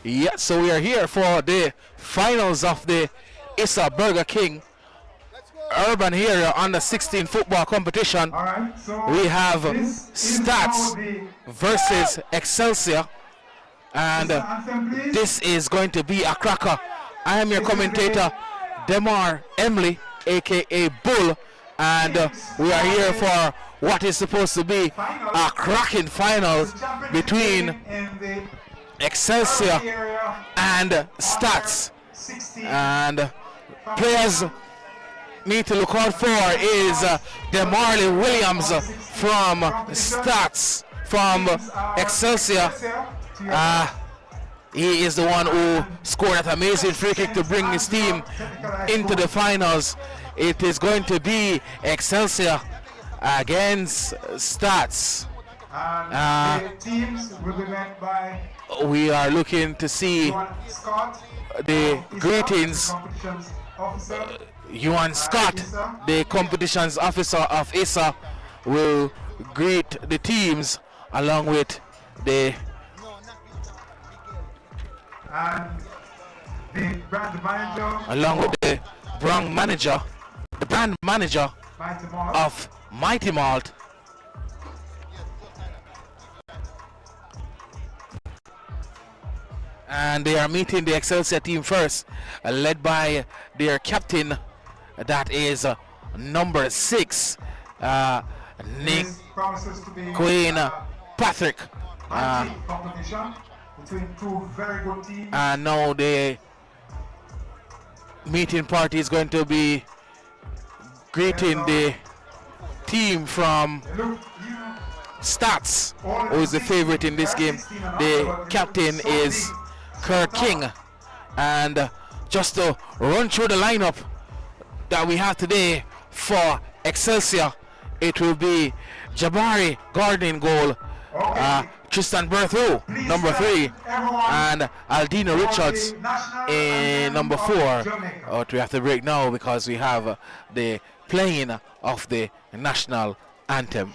Yeah, so we are here for the finals of the ISSA Burger King Urban Area Under 16 football competition. So we have STATHS versus Excelsior, and this is going to be a cracker. I am your commentator, Demar Emily, aka Bull, and we are here for what is supposed to be a cracking final between Excelsior and STATHS. And players need to look out for is Demarley Williams from STATHS, from Excelsior. He is the one who scored that amazing free kick to bring his team into the finals. It is going to be Excelsior against STATHS. We are looking to see the greetings. Ewan Scott, the competitions officer of ISSA, will greet the teams along with the brand manager of Mighty Malt. And they are meeting the Excelsior team first, led by their captain, that is number 6, Nick Queen Patrick. And now the meeting party is going to be greeting the team from STATHS, who is the favorite in this game. The captain is Kirk King. And just to run through the lineup that we have today for Excelsior, it will be Jabari Gordon goal, Tristan Berthu, number 3, and Aldino Richards in number 4. But we have to break now because we have the playing of the national anthem.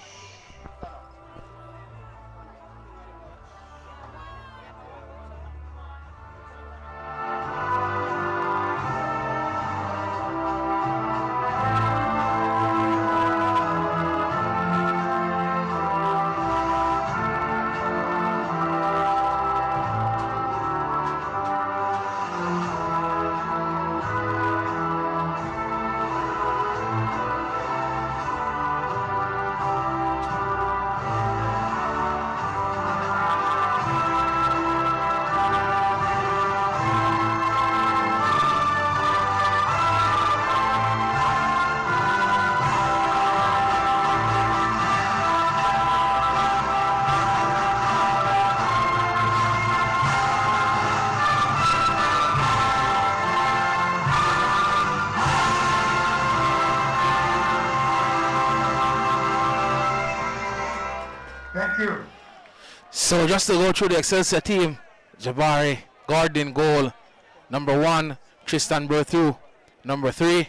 So just to go through the Excelsior team: Jabari Gordon goal, number 1 Tristan Berthu, number 3,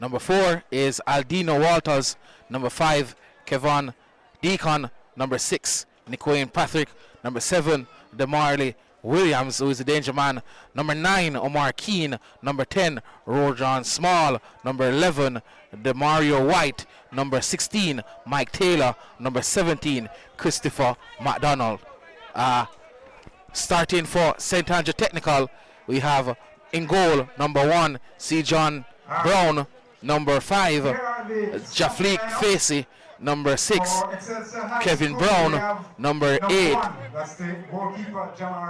number 4 is Aldino Walters, number 5 Kevon Deacon, number 6 Nicoine Patrick, number 7 Demarley Williams, who is the danger man, number 9 Omar Keane, number 10 Rojan Small, number 11 Demario White, number 16 Mike Taylor, number 17 Christopher McDonald. Starting for St. Andrew Technical, we have in goal number 1 C. John Brown, number 5 Jafleek Facey, number 6 Kevin Brown, number 8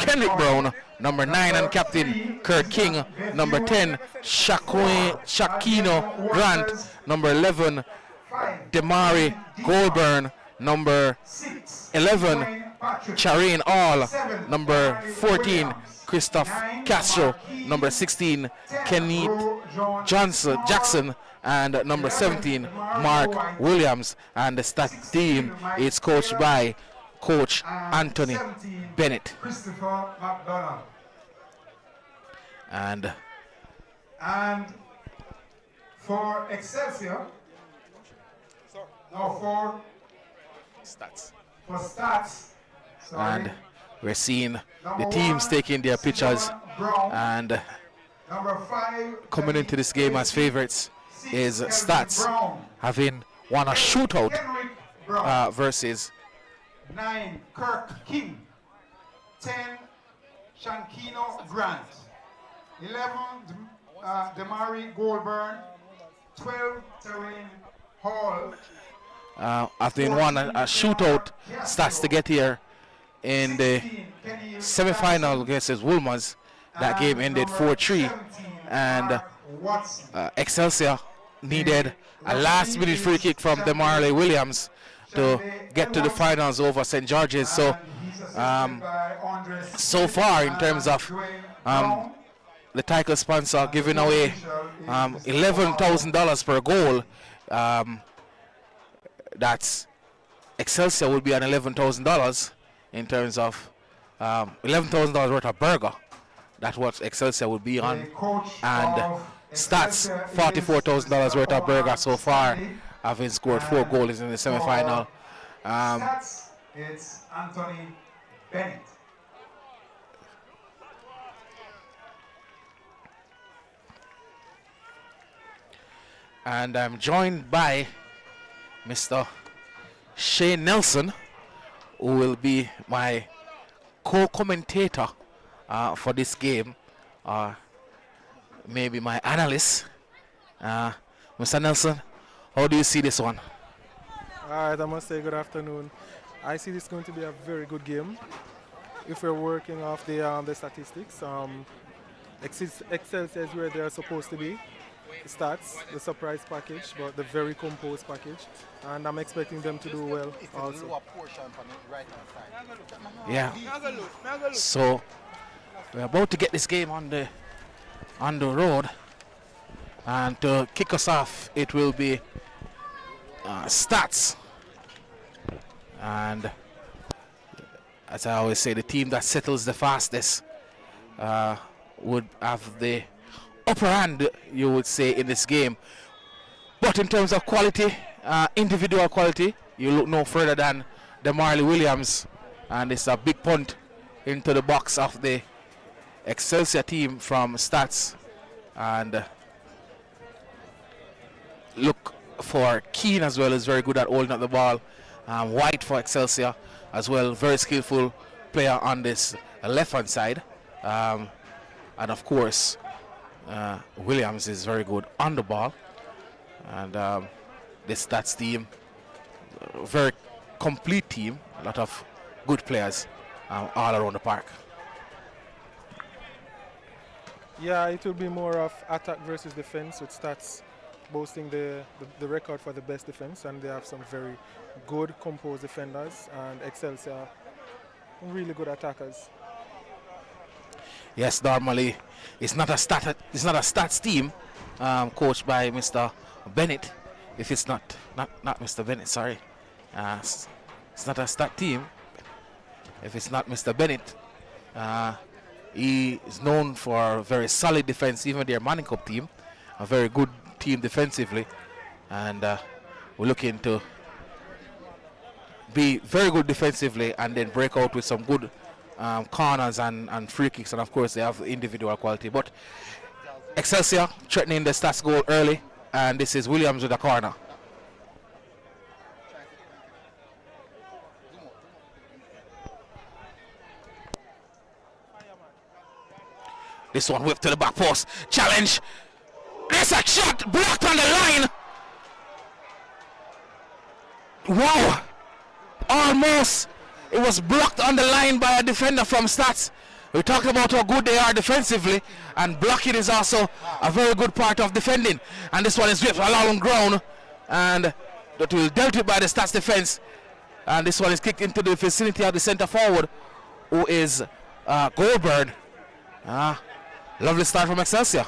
Kendrick Brown, number 9 and captain Kurt King, number 10 Shakino Grant, number 11 Demari Goldburn, number 11 Charine All, number 14 Christoph Castro, number 16 Kenneth Jackson, and number 17 Mark Williams. And the STATHS team is coached by Coach Anthony Bennett. And for Excelsior, no, for STATHS. For STATHS, sorry. And We're seeing the Number teams 1, taking their pictures Simon Brown. and Number 5, coming into this game as favorites is STATHS, Brown. having won a shootout Henrik Brown. versus 9, Kirk King. 10, Shankino Grant. 11, Damari Goldburn. 12, Terrain Hall. having won a shootout STATHS to get here in the 16, Kenny semi-final against Wolmer's. That game ended 4-3, and Mark Watson. Excelsior needed a last-minute free kick from Demarley Williams to get to the finals over St. George's. So, so far in terms of the title sponsor giving away $11,000 per goal, that's Excelsior will be on $11,000 in terms of $11,000 worth of burger. That's what Excelsior will be on, and STATHS $44,000 worth of burger so far, having scored 4 goals in the semi-final. STATHS, it's Anthony Bennett. And I'm joined by Mr. Shane Nelson, who will be my co-commentator for this game, maybe my analyst. Mr. Nelson, how do you see this one? All right, I must say good afternoon. I see this going to be a very good game. If we're working off the statistics, Excelsior is where they are supposed to be. STATHS, the surprise package, but the very composed package, and I'm expecting them to do well also. Yeah. So we're about to get this game on the road, and to kick us off, it will be STATHS. And as I always say, the team that settles the fastest would have the upper hand, you would say, in this game. But in terms of quality, individual quality, you look no further than Demarley Williams, and it's a big punt into the box of the Excelsior team from STATHS. And look for Keane as well, is very good at holding up the ball. White for Excelsior as well, very skillful player on this left-hand side. And of course, Williams is very good on the ball. And this STATHS team, very complete team, a lot of good players all around the park. Yeah, it will be more of attack versus defense, with STATHS boasting the record for the best defense, and they have some very good composed defenders, and Excelsior really good attackers. Yes, normally it's not a STATHS team coached by Mr. Bennett. If it's not Mr. Bennett, sorry, it's not a STATHS team. If it's not Mr. Bennett, he is known for a very solid defense. Even their Manning Cup team, a very good team defensively, and we're looking to be very good defensively and then break out with some good corners and free kicks, and of course they have individual quality. But Excelsior threatening the STATHS goal early, and this is Williams with a corner. This one whipped to the back post. Challenge. There's a shot blocked on the line. Wow. Almost. It was blocked on the line by a defender from STATHS. We talked about how good they are defensively, and blocking is also a very good part of defending. And this one is whipped along ground, and that will dealt with by the STATHS defense. And this one is kicked into the vicinity of the center forward, who is Goldberg. Lovely start from Excelsior.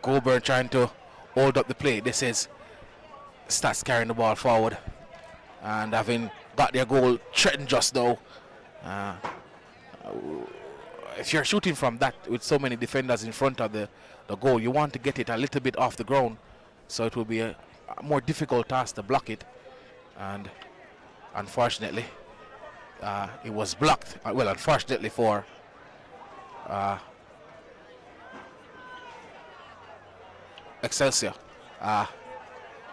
Goldberg trying to hold up the play. This is STATHS carrying the ball forward, and having got their goal threatened just now. If you're shooting from that with so many defenders in front of the goal, you want to get it a little bit off the ground, so it will be a more difficult task to block it. and unfortunately it was blocked. Well, unfortunately for Excelsior.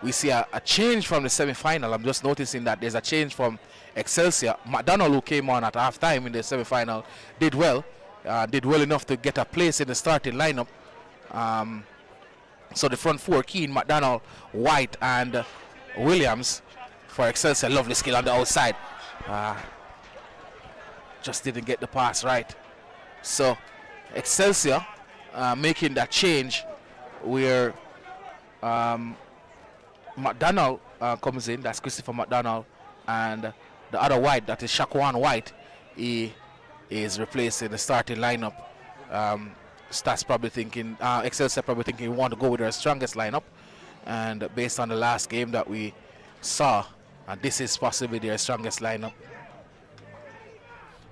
We see a change from the semi-final. I'm just noticing that there's a change from Excelsior. McDonald, who came on at half-time in the semi-final, did well enough to get a place in the starting lineup. So the front four, Keane, McDonald, White, and Williams for Excelsior. Lovely skill on the outside. Just didn't get the pass right. So Excelsior making that change where McDonald comes in. That's Christopher McDonald, and the other White, that is Shaquan White, he is replacing the starting lineup. STATHS probably thinking, Excelsior probably thinking we want to go with our strongest lineup, and based on the last game that we saw, and this is possibly their strongest lineup.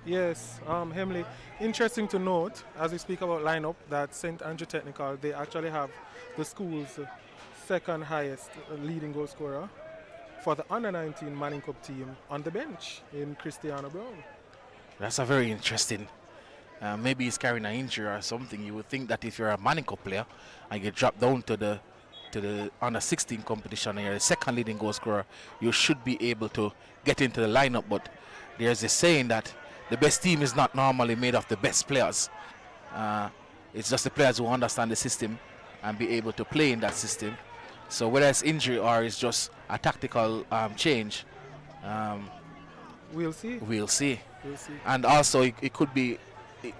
Yes, Hemley, interesting to note as we speak about lineup that St. Andrew Technical, they actually have the school's second highest leading goal scorer for the under-19 Manning Cup team on the bench in Cristiano Brown. That's a very interesting. Maybe he's carrying an injury or something. You would think that if you're a Manning Cup player and you drop down to the under 16 competition and you're the second leading goal scorer, you should be able to get into the lineup. But there's a saying that the best team is not normally made of the best players. It's just the players who understand the system and be able to play in that system. So whether it's injury or it's just a tactical change, we'll see. We'll see. We'll see. And also it could be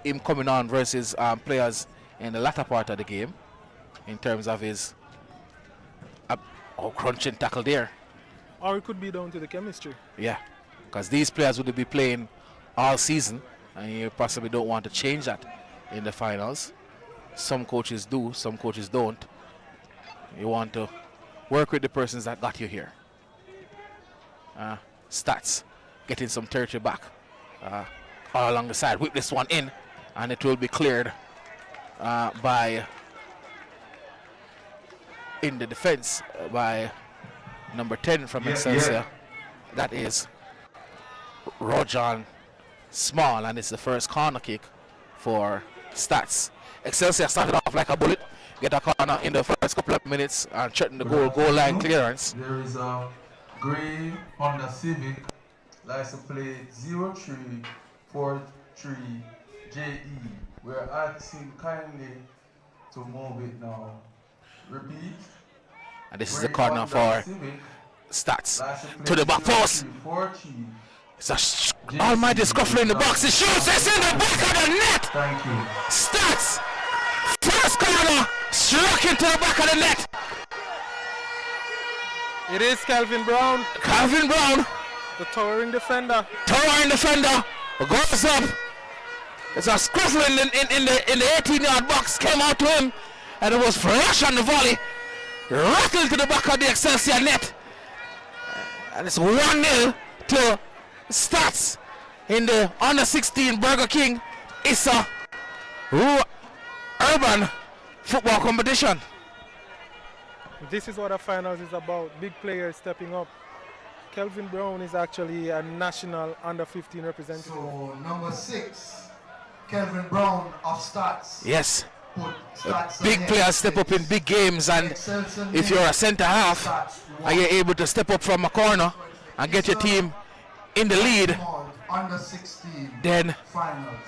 him coming on versus players in the latter part of the game in terms of his crunching tackle there. Or it could be down to the chemistry. Yeah, because these players would be playing all season, and you possibly don't want to change that in the finals. Some coaches do, some coaches don't. You want to work with the persons that got you here. STATHS getting some territory back all along the side. Whip this one in, and it will be cleared by in the defense by number 10 from Excelsior. That is Rojan Small, and it's the first corner kick for STATHS. Excelsior started off like a bullet, get a corner in the first couple of minutes and threaten the goal line clearance. There is a grey Honda Civic, license plate 0343JE. We're asking kindly to move it now. Repeat. And this is the corner for STATHS to the back post. It's a almighty scuffle in the box. It shoots. It's in the back of the net. Thank you. STATHS first corner struck into the back of the net. It is Calvin Brown. Calvin Brown, the towering defender. Towering defender goes up. It's a scuffle in the 18-yard box. Came out to him, and it was flash on the volley. Rattled to the back of the Excelsior net. And it's 1-0 to STATHS in the under 16 Burger King ISSA urban football competition. This is what the finals is about. Big players stepping up. Kelvin Brown is actually a national under 15 representative. So number 6, Kelvin Brown of STATHS. Yes. Big players step up in big games, and if you're a centre half and you're able to step up from a corner and get your team in the lead, under 16 then finals.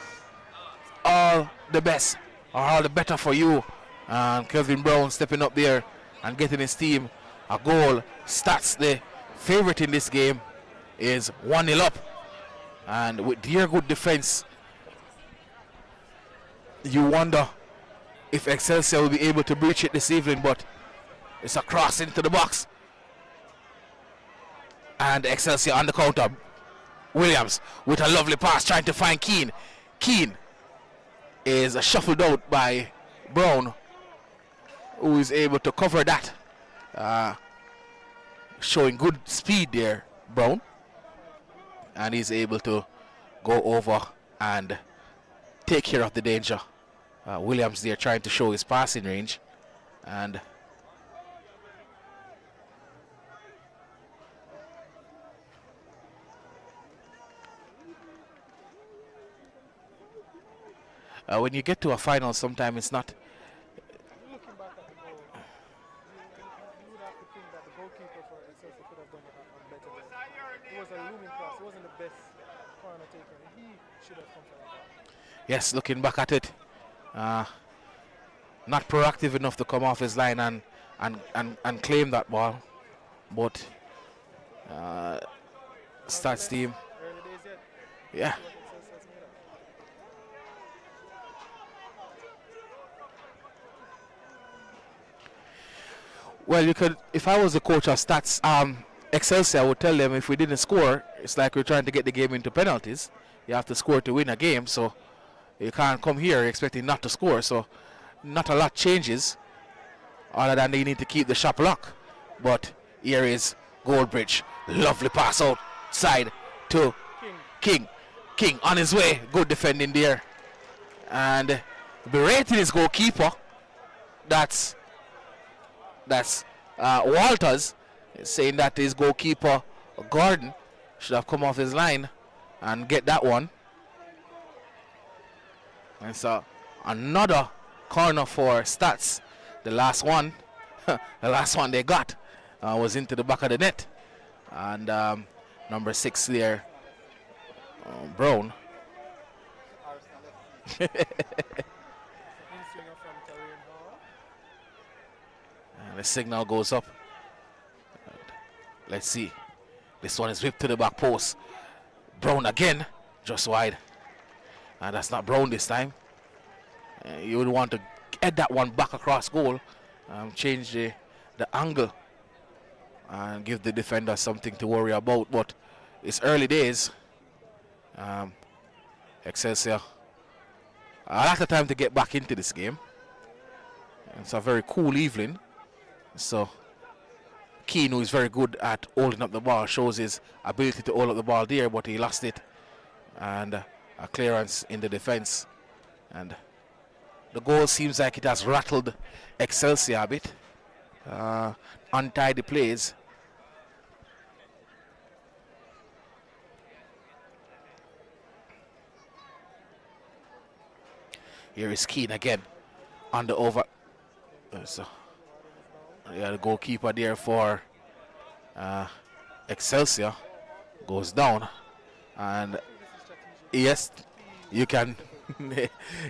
all the best or all the better for you. And Kelvin Brown stepping up there and getting his team a goal. STATHS, the favorite in this game, is 1-0 up, and with their good defense, you wonder if Excelsior will be able to breach it this evening. But it's a cross into the box, and Excelsior on the counter. Williams with a lovely pass trying to find Keane. Keane is shuffled out by Brown, who is able to cover that. Showing good speed there, Brown. And he's able to go over and take care of the danger. Williams there trying to show his passing range. And when you get to a final, sometimes it's not. Looking back at the goal, you would have to think that the goalkeeper for Excelsior could have done a better job. It was a looming cross. It wasn't the best corner taker. He should have come for that ball. Yes, looking back at it, not proactive enough to come off his line and claim that ball. But Stats team, Early days yet. yeah. See what Excelsior's made of. Well, you could, if I was the coach of Stats, Excelsior, I would tell them if we didn't score, it's like we're trying to get the game into penalties. You have to score to win a game, so you can't come here expecting not to score. So not a lot changes, other than they need to keep the shop lock. But here is Goldbridge, lovely pass outside to King. King on his way, good defending there, and berating his goalkeeper. That's Walters, saying that his goalkeeper Gordon should have come off his line and get that one. And so another corner for Stats. The last one, the last one they got was into the back of the net, and number 6 there, Brown. In-swinger from Tarian Hall. And the signal goes up. And let's see. This one is whipped to the back post. Brown again, just wide. And that's not Brown this time. You would want to head that one back across goal, change the angle, and give the defender something to worry about. But it's early days. Excelsior, a lot of time to get back into this game. It's a very cool evening. So Keane, who is very good at holding up the ball, shows his ability to hold up the ball there, but he lost it. And a clearance in the defense. And the goal seems like it has rattled Excelsior a bit. Untidy plays. Here is Keane again on the over. So, yeah, the goalkeeper there for Excelsior goes down, and yes, you can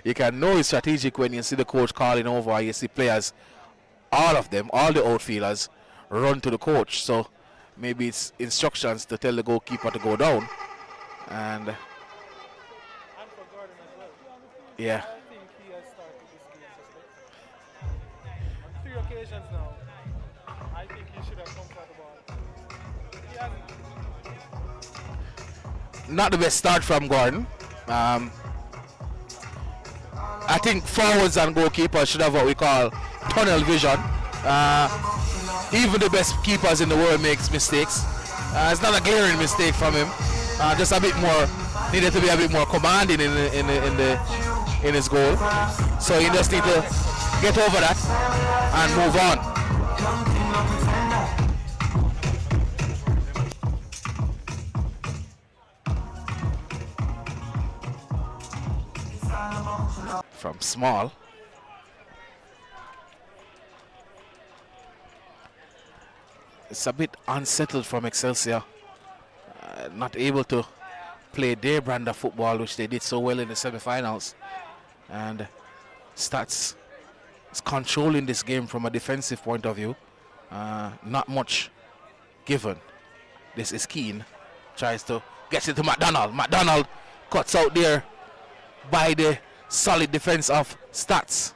you can know it's strategic when you see the coach calling over. And you see players, all of them, all the outfielders, run to the coach. So maybe it's instructions to tell the goalkeeper to go down, and And for Gordon as well. yeah. I think he has started this game suspect. On 3 occasions now, I think he should have come for the ball. He hasn't. Not the best start from Gordon. I think forwards and goalkeepers should have what we call tunnel vision. Even the best keepers in the world makes mistakes. It's not a glaring mistake from him. Just a bit more, needed to be a bit more commanding in his goal. So he just need to get over that and move on. From Small. It's a bit unsettled from Excelsior. Not able to play their brand of football, which they did so well in the semi-finals. And Stats is controlling this game from a defensive point of view. Not much given. This is Keane. Tries to get it to McDonald. McDonald cuts out there by the solid defense of Stats.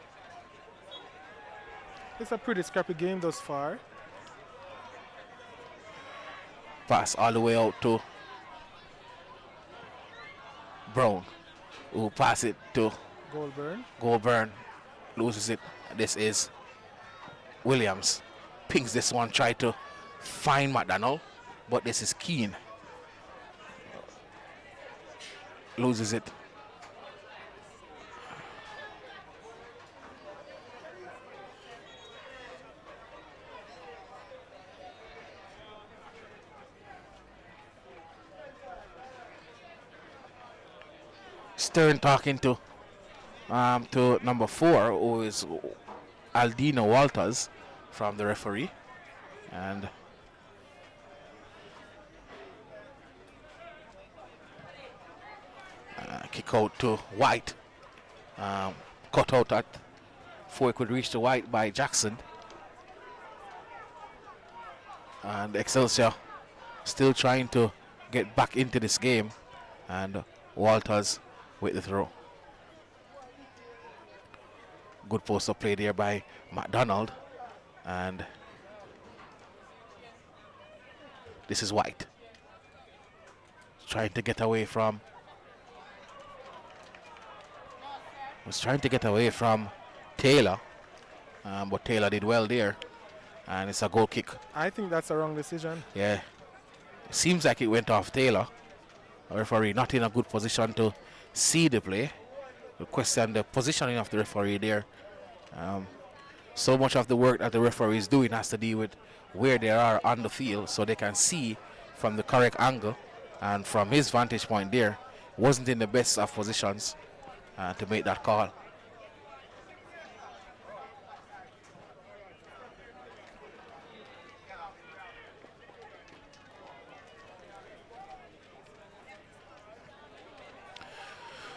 It's a pretty scrappy game thus far. Pass all the way out to Brown, who pass it to Goldburn. Loses it. This is Williams. Pings this one, try to find McDonald, but this is Keane. Loses it. Stern talking to to number 4, who is Aldino Walters from the referee. And kick out to White. Cut out at before it could reach the White by Jackson. And Excelsior still trying to get back into this game. And Walters with the throw. Good post-up play there by McDonald. And this is White. Trying to get away from Taylor, but Taylor did well there, and it's a goal kick. I think that's a wrong decision. Yeah, it seems like it went off Taylor. The referee not in a good position to see the play. We question the positioning of the referee there. So much of the work that the referee is doing has to do with where they are on the field, so they can see from the correct angle. And from his vantage point there, wasn't in the best of positions to make that call.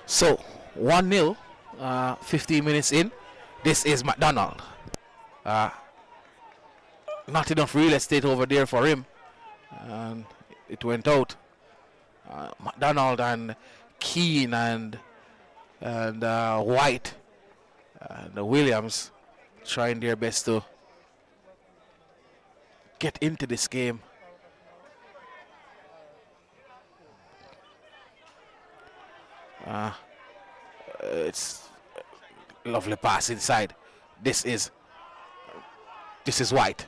So 1-0, 15 minutes in. This is McDonald. Not enough real estate over there for him, and it went out. McDonald and Keane and White and Williams trying their best to get into this game. It's lovely pass inside. This is White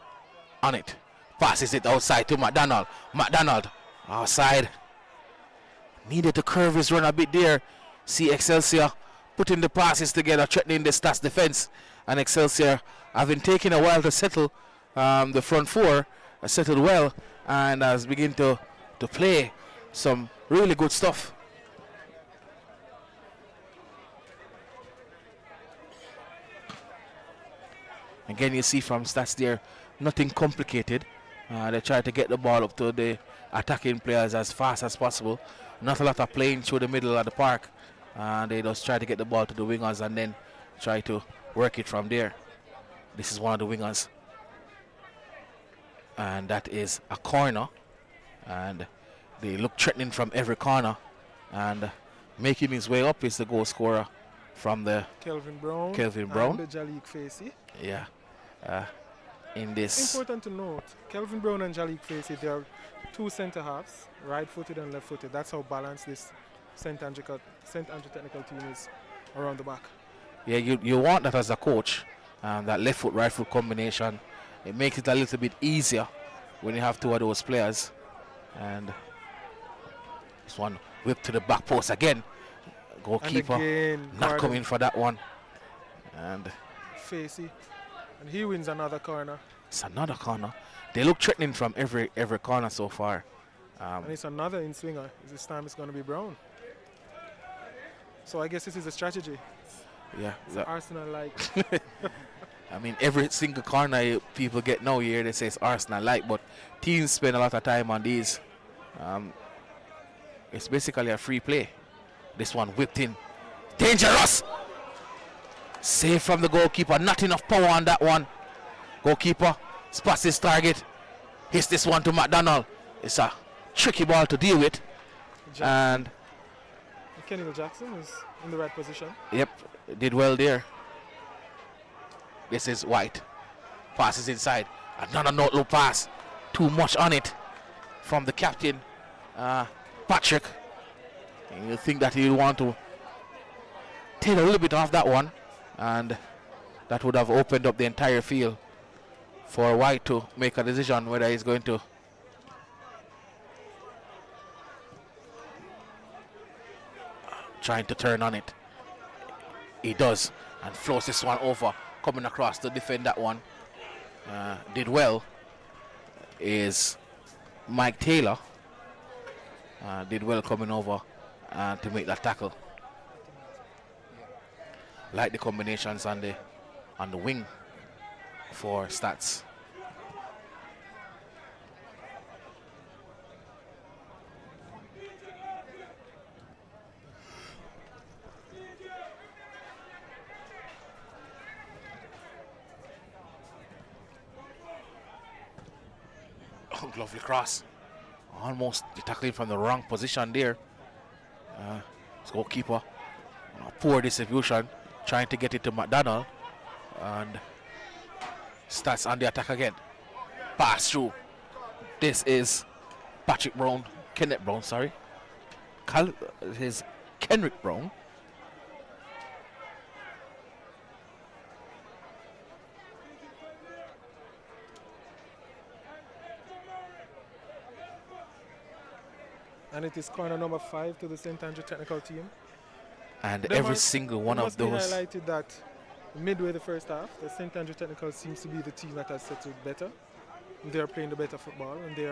on it. Passes it outside to McDonald. McDonald outside. Needed to curve his run a bit there. See Excelsior putting the passes together, threatening the STATHS defense. And Excelsior, having taken a while to settle, the front four settled well and has begun to play some really good stuff. Again, you see from STATHS there, nothing complicated. They try to get the ball up to the attacking players as fast as possible. Not a lot of playing through the middle of the park. They just try to get the ball to the wingers and then try to work it from there. This is one of the wingers. And that is a corner. And they look threatening from every corner. And making his way up is the goal scorer from the Kelvin Brown. Brown. And the Jalik Facey. Yeah. In this. Important to note, Kelvin Brown and Jalik Facey, they are two centre halves, right-footed and left-footed. That's how balanced this St. Andrew technical team is around the back. Yeah, you want that as a coach, that left foot, right foot combination. It makes it a little bit easier when you have two of those players. And this one whipped to the back post again. Goalkeeper and again, not coming for that one. And Facey. And he wins another corner. It's another corner. They look threatening from every corner so far. And it's another in-swinger. This time it's going to be Brown. So I guess this is a strategy. Yeah. Arsenal-like. I mean, every single corner people get now here, they say it's Arsenal-like, but teams spend a lot of time on these. It's basically a free play. This one whipped in. Dangerous! Save from the goalkeeper. Not enough power on that one. Goalkeeper spots his target. Hits this one to McDonald. It's a tricky ball to deal with. And Kenny Jackson is in the right position. Yep, did well there. This is White. Passes inside. Another no pass. Too much on it from the captain, Patrick. And you think that he'll want to take a little bit off that one. And that would have opened up the entire field for White to make a decision whether he's going to trying to turn on it. He does and floats this one over, coming across to defend that one. Did well is Mike Taylor. Did well coming over to make that tackle. like the combinations on the wing for Stats. Oh, lovely cross. Almost tackling from the wrong position there. Goalkeeper. Poor distribution. Trying to get it to McDonald. And Stats on the attack again. Pass through. This is Kenneth Brown, sorry. His Kenrick Brown. And it is corner number 5 to the St. Andrew technical team. And every single one of those. It highlighted that midway the first half, the St. Andrew technical seems to be the team that has settled better. They are playing the better football, and they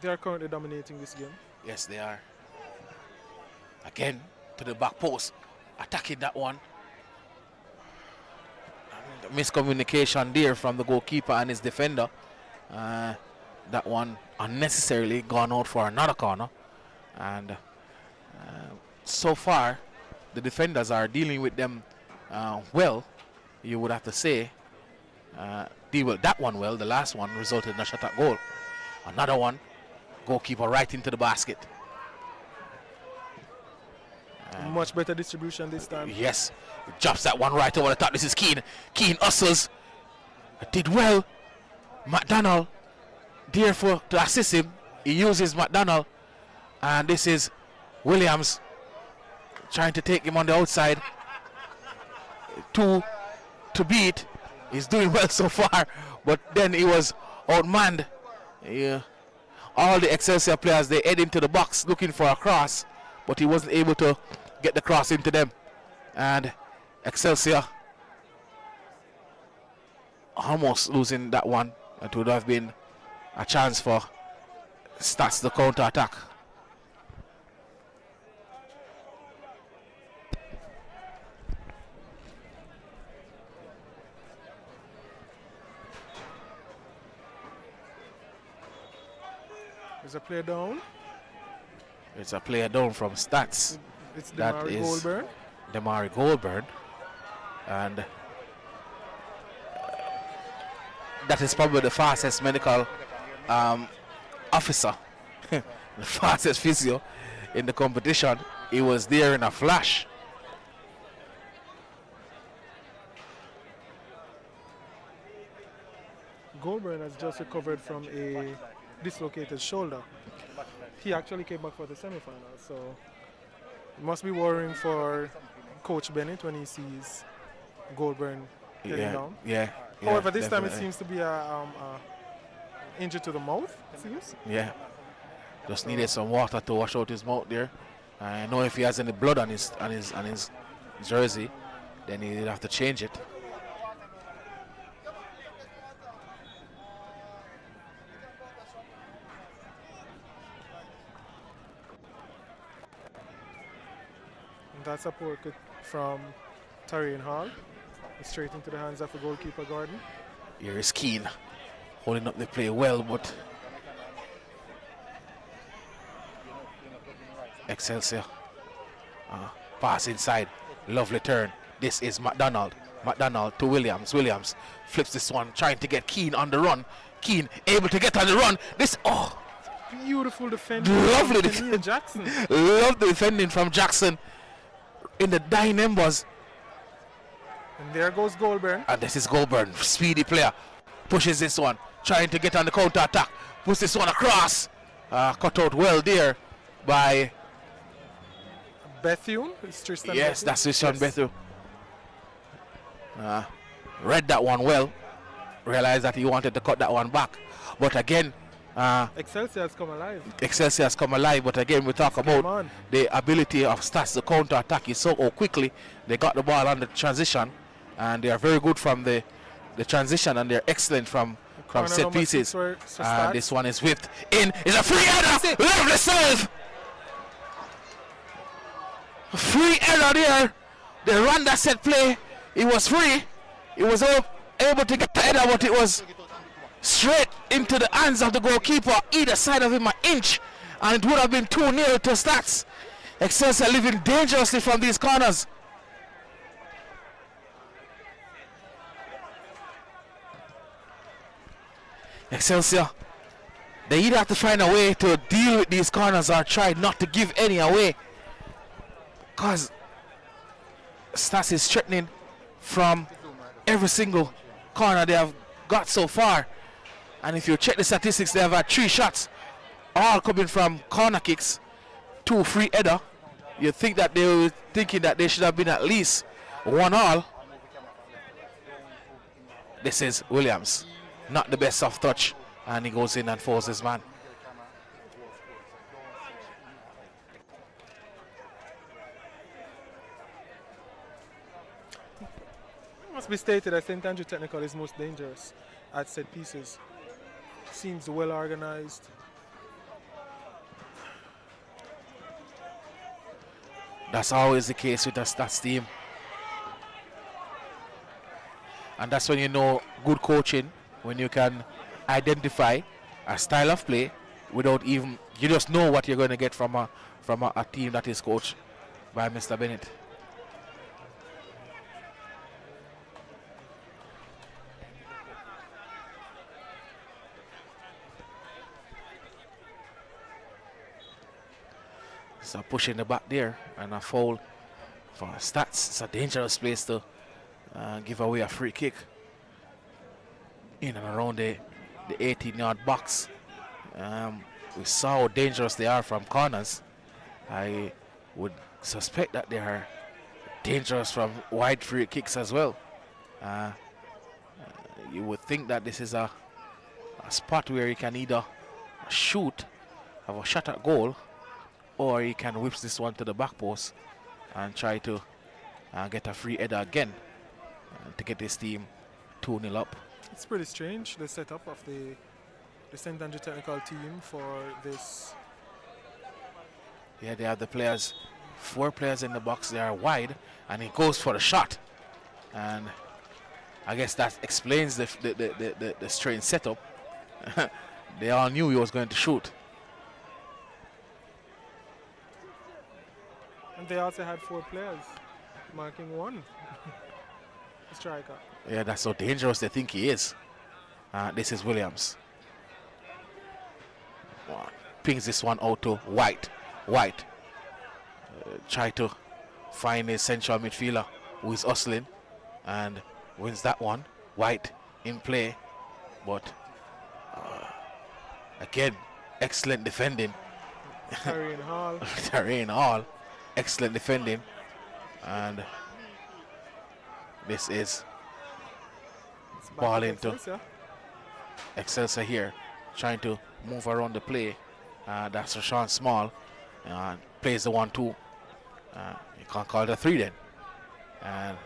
are currently dominating this game. Yes, they are. Again to the back post, attacking that one. And miscommunication there from the goalkeeper and his defender. That one unnecessarily gone out for another corner, and so far the defenders are dealing with them well, you would have to say. Deal with that one well. The last one resulted in a shot at goal. Another one, goalkeeper right into the basket. Much better distribution this time. Yes, drops that one right over the top. This is Keane. Keane hustles, did well. McDonald, therefore, to assist him, he uses McDonald, and this is Williams trying to take him on the outside. To beat. He's doing well so far, but then he was outmanned. Yeah. All the Excelsior players, they head into the box looking for a cross, but he wasn't able to get the cross into them. And Excelsior almost losing that one. It would have been a chance for Stats to counter attack. There's a player down. It's a player down from Stats. It's That Demari is Goldberg. Demari Goldberg. And that is probably the fastest medical officer, the fastest physio in the competition. He was there in a flash. Goldberg has just recovered from a dislocated shoulder. He actually came back for the semi-final, so it must be worrying for Coach Bennett when he sees Goldberg getting down. Yeah. However, this definitely. time it seems to be a injury to the mouth, it seems. Yeah. Just needed some water to wash out his mouth there. I know if he has any blood on his jersey, then he'll have to change it. And that's a poor kick from Tarian Hall. Straight into the hands of the goalkeeper Gordon. Here is Keane holding up the play well, but Excelsior pass inside, lovely turn. This is McDonald to Williams. Williams flips this one, trying to get Keane on the run. Keane able to get on the run. This Beautiful defending. Lovely defending. Jackson. Love the defending from Jackson in the dying embers. And there goes Goldberg. And this is Goldberg, speedy player. Pushes this one, trying to get on the counter attack. Puts this one across. Cut out well there by Bethune. It's Tristan yes, Bethune. that's Tristan Bethune. Read that one well. Realized that he wanted to cut that one back. But again, Excelsior has come alive. Excelsior has come alive, but again we talk about the ability of Stats to counter attack is so quickly. They got the ball on the transition, and they are very good from the transition, and they're excellent from set pieces. This one is whipped in. It's a free header. Lovely serve. Free error there. They run that set play. It was free. It was able to get the header, but it was straight into the hands of the goalkeeper, either side of him an inch, and it would have been 2-0 to Stats. Excelsior living dangerously from these corners. Excelsior, they either have to find a way to deal with these corners or try not to give any away, because Stats is threatening from every single corner they have got so far. And if you check the statistics, they have had 3 shots, all coming from corner kicks, 2 free header. You'd think that they were thinking that they should have been at least 1-1. This is Williams, not the best soft touch, and he goes in and falls his man. It must be stated that St. Andrew Technical is most dangerous at set pieces. Seems well organized. That's always the case with the Stats team. And that's when you know good coaching, when you can identify a style of play without even, you just know what you're going to get from a team that is coached by Mr. Bennett. So push in the back there and a foul for Stats. It's a dangerous place to give away a free kick in and around the 18-yard box. We saw how dangerous they are from corners. I would suspect that they are dangerous from wide free kicks as well. You would think that this is a spot where you can either shoot, have a shot at goal, or he can whip this one to the back post and try to get a free header again to get his team 2-0 up. It's pretty strange, the setup of the St. Andrew Technical team for this. Yeah, they have the players, 4 players in the box. They are wide, and he goes for the shot. And I guess that explains the strange setup. They all knew he was going to shoot. And they also had 4 players, marking 1 striker. Yeah, that's how dangerous they think he is. This is Williams. Pings this one out to White. White try to find his central midfielder who is hustling and wins that one. White in play, but again, excellent defending. Tarian Hall. Tarian Hall. Excellent defending, and this is ball into Excelsior here, trying to move around the play. That's Rashawn Small, plays the 1-2. You can't call it a 3 then, and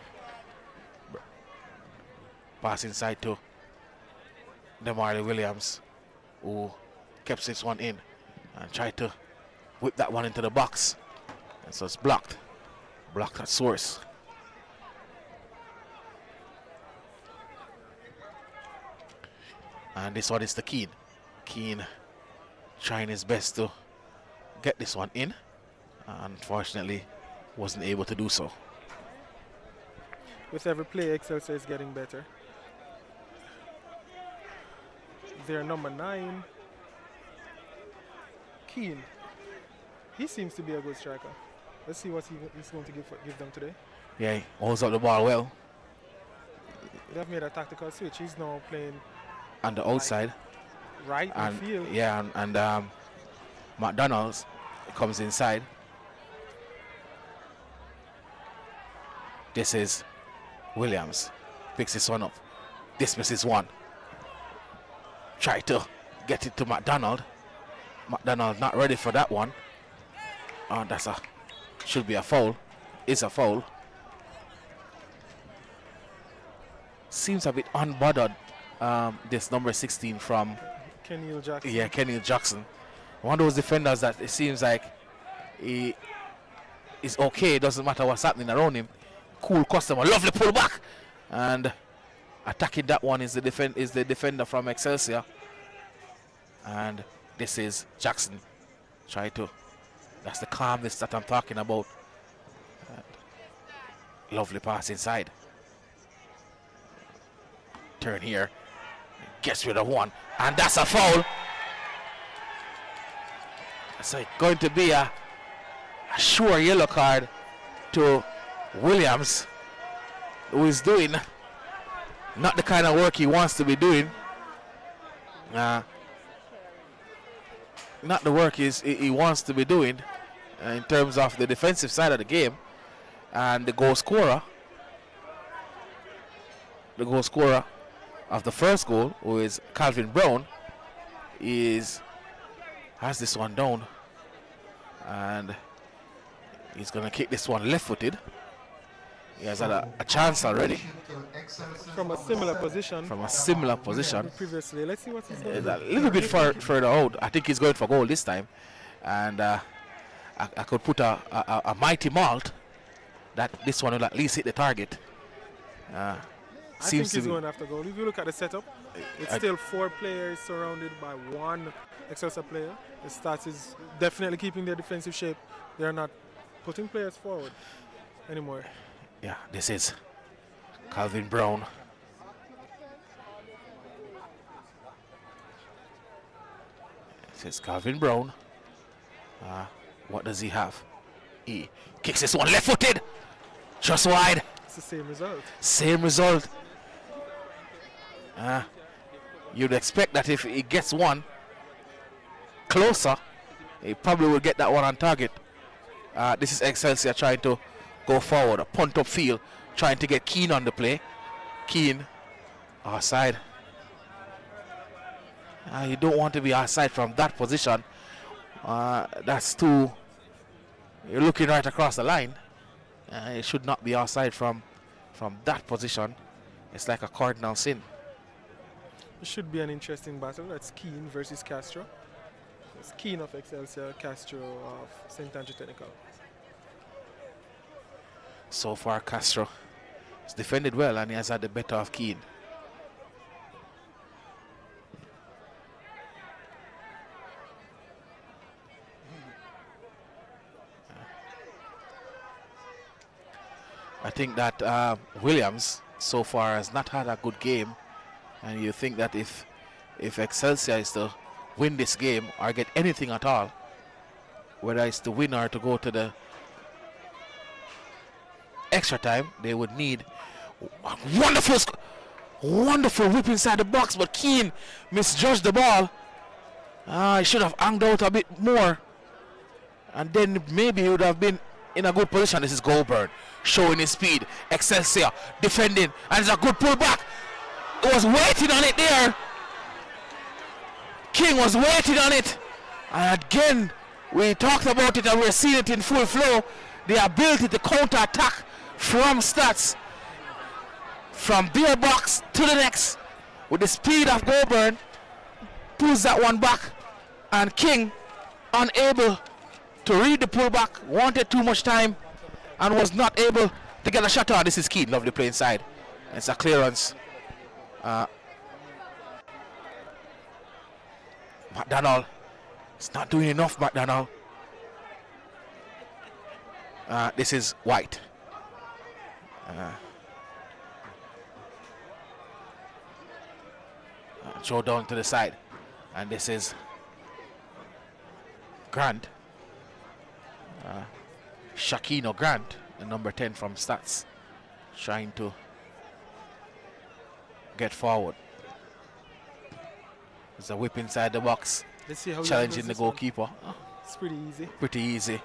pass inside to Demarley Williams, who kept this one in and tried to whip that one into the box. And so it's blocked at source. And this one is the Keane. Keane trying his best to get this one in. Unfortunately, wasn't able to do so. With every play, Excelsior is getting better. Their number 9, Keane. He seems to be a good striker. Let's see what he's going to give them today. Yeah, he holds up the ball well. They have made a tactical switch. He's now playing on the outside. Right in And field. yeah, and McDonald's comes inside. This is Williams. Picks this one up. Dismisses one. Try to get it to McDonald. McDonald not ready for that one. Oh, should be a foul. Is a foul. Seems a bit unbothered. This number 16 from Kenil Jackson. Yeah, Kenil Jackson. One of those defenders that it seems like he is okay. It doesn't matter what's happening around him. Cool customer, lovely pull back, and attacking that one is the defender from Excelsior, and this is Jackson. Try to. That's the calmness that I'm talking about. Lovely pass inside. Turn here. Gets rid of one. And that's a foul. So it's going to be a sure yellow card to Williams, who is doing not the kind of work he wants to be doing. Not the work he wants to be doing in terms of the defensive side of the game. And the goal scorer of the first goal, who is Calvin Brown, has this one down, and he's gonna kick this one left-footed. He has had a chance already From a similar position. Previously, let's see what he's a doing. little bit further out. I think he's going for goal this time, and I could put a mighty malt that this one will at least hit the target. I think he's going after goal. If you look at the setup, it's still 4 players surrounded by 1 Excelsior player. The STATS is definitely keeping their defensive shape. They're not putting players forward anymore. Yeah, this is Calvin Brown. This is Calvin Brown. What does he have? He kicks this one left-footed. Just wide. It's the same result. Same result. You'd expect that if he gets one closer, he probably will get that one on target. This is Excelsior trying to go forward, a punt up field, trying to get Keane on the play. Keane, offside. You don't want to be offside from that position. That's too. You're looking right across the line. It should not be offside from that position. It's like a cardinal sin. It should be an interesting battle. That's Keane versus Castro. It's Keane of Excelsior, Castro of St. Andrew Technical. So far, Castro has defended well and he has had the better of Keane. I think that Williams so far has not had a good game, and you think that if Excelsior is to win this game or get anything at all, whether it's to win or to go to the extra time, they would need wonderful whip inside the box, but Keane misjudged the ball. He should have hanged out a bit more, and then maybe he would have been in a good position. This is Goldberg showing his speed. Excelsior defending, and it's a good pullback. He was waiting on it there. King was waiting on it, and again we talked about it and we're seeing it in full flow. The ability to counter attack from STATS, from their box to the next, with the speed of Goldberg, pulls that one back, and King unable to read the pullback, wanted too much time and was not able to get a shot on. This is Keane, lovely play inside. It's a clearance. McDonald, it's not doing enough, McDonald. This is White. Throw down to the side, and this is Grant. Shakino Grant, the number 10 from STATS, trying to get forward. There's a whip inside the box. Let's see how challenging the goalkeeper. It's pretty easy. Pretty easy.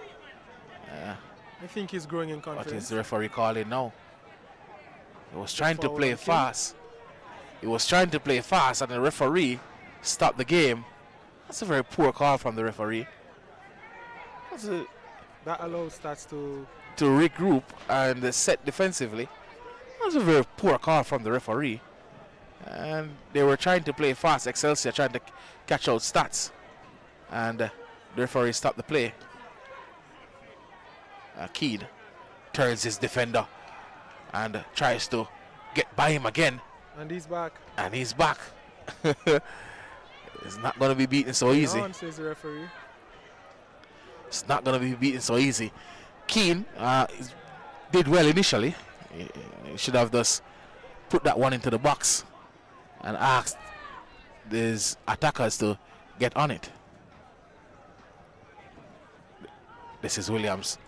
I think he's growing in confidence. What is the referee calling now? He was trying to play fast. He was trying to play fast, and the referee stopped the game. That's a very poor call from the referee. That allows STATS to regroup and set defensively. That was a very poor call from the referee. And they were trying to play fast. Excelsior trying to catch out STATS, and the referee stopped the play. Keed turns his defender and tries to get by him again. And he's back. And he's back. It's not going to be beaten so easy. On, says the referee. It's not going to be beaten so easy. Keane did well initially. He should have just put that one into the box and asked these attackers to get on it. This is Williams.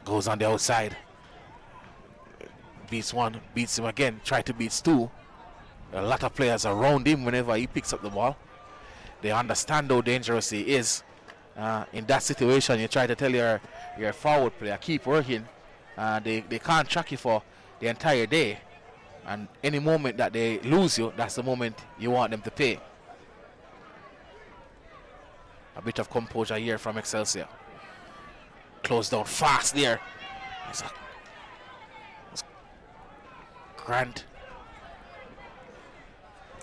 Goes on the outside. Beats one, beats him again. Try to beat two. A lot of players around him whenever he picks up the ball. They understand how dangerous he is. In that situation, you try to tell your forward player, keep working. They can't track you for the entire day. And any moment that they lose you, that's the moment you want them to pay. A bit of composure here from Excelsior. Close down fast there. Grant.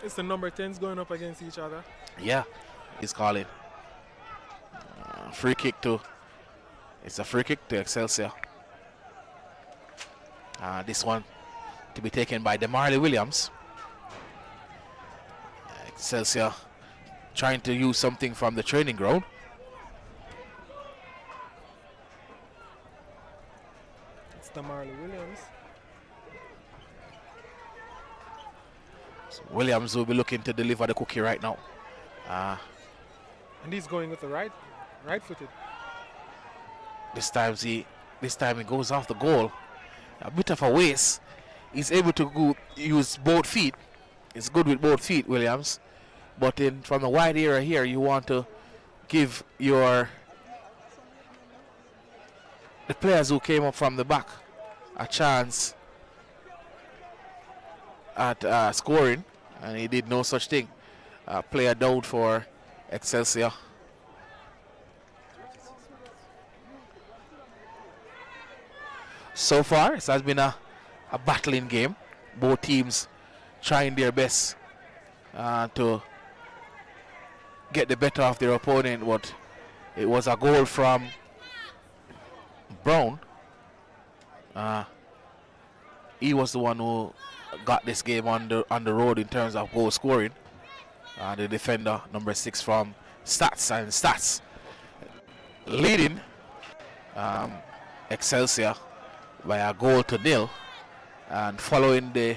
It's the number 10s going up against each other. Yeah, he's calling. Free kick to. It's a free kick to Excelsior. This one to be taken by DeMarley Williams. Excelsior trying to use something from the training ground. It's DeMarley Williams. So Williams will be looking to deliver the cookie right now. And he's going with the right footed. This time he goes off the goal. A bit of a waste. He's able to use both feet. It's good with both feet, Williams. But from the wide area here, you want to give the players who came up from the back a chance at scoring, and he did no such thing. Player down for Excelsior. So far, it has been a battling game. Both teams trying their best to get the better of their opponent, but it was a goal from Brown. He was the one who got this game on the road in terms of goal scoring. The defender, number 6 from STATHS, and STATHS leading Excelsior by a goal to nil, and following the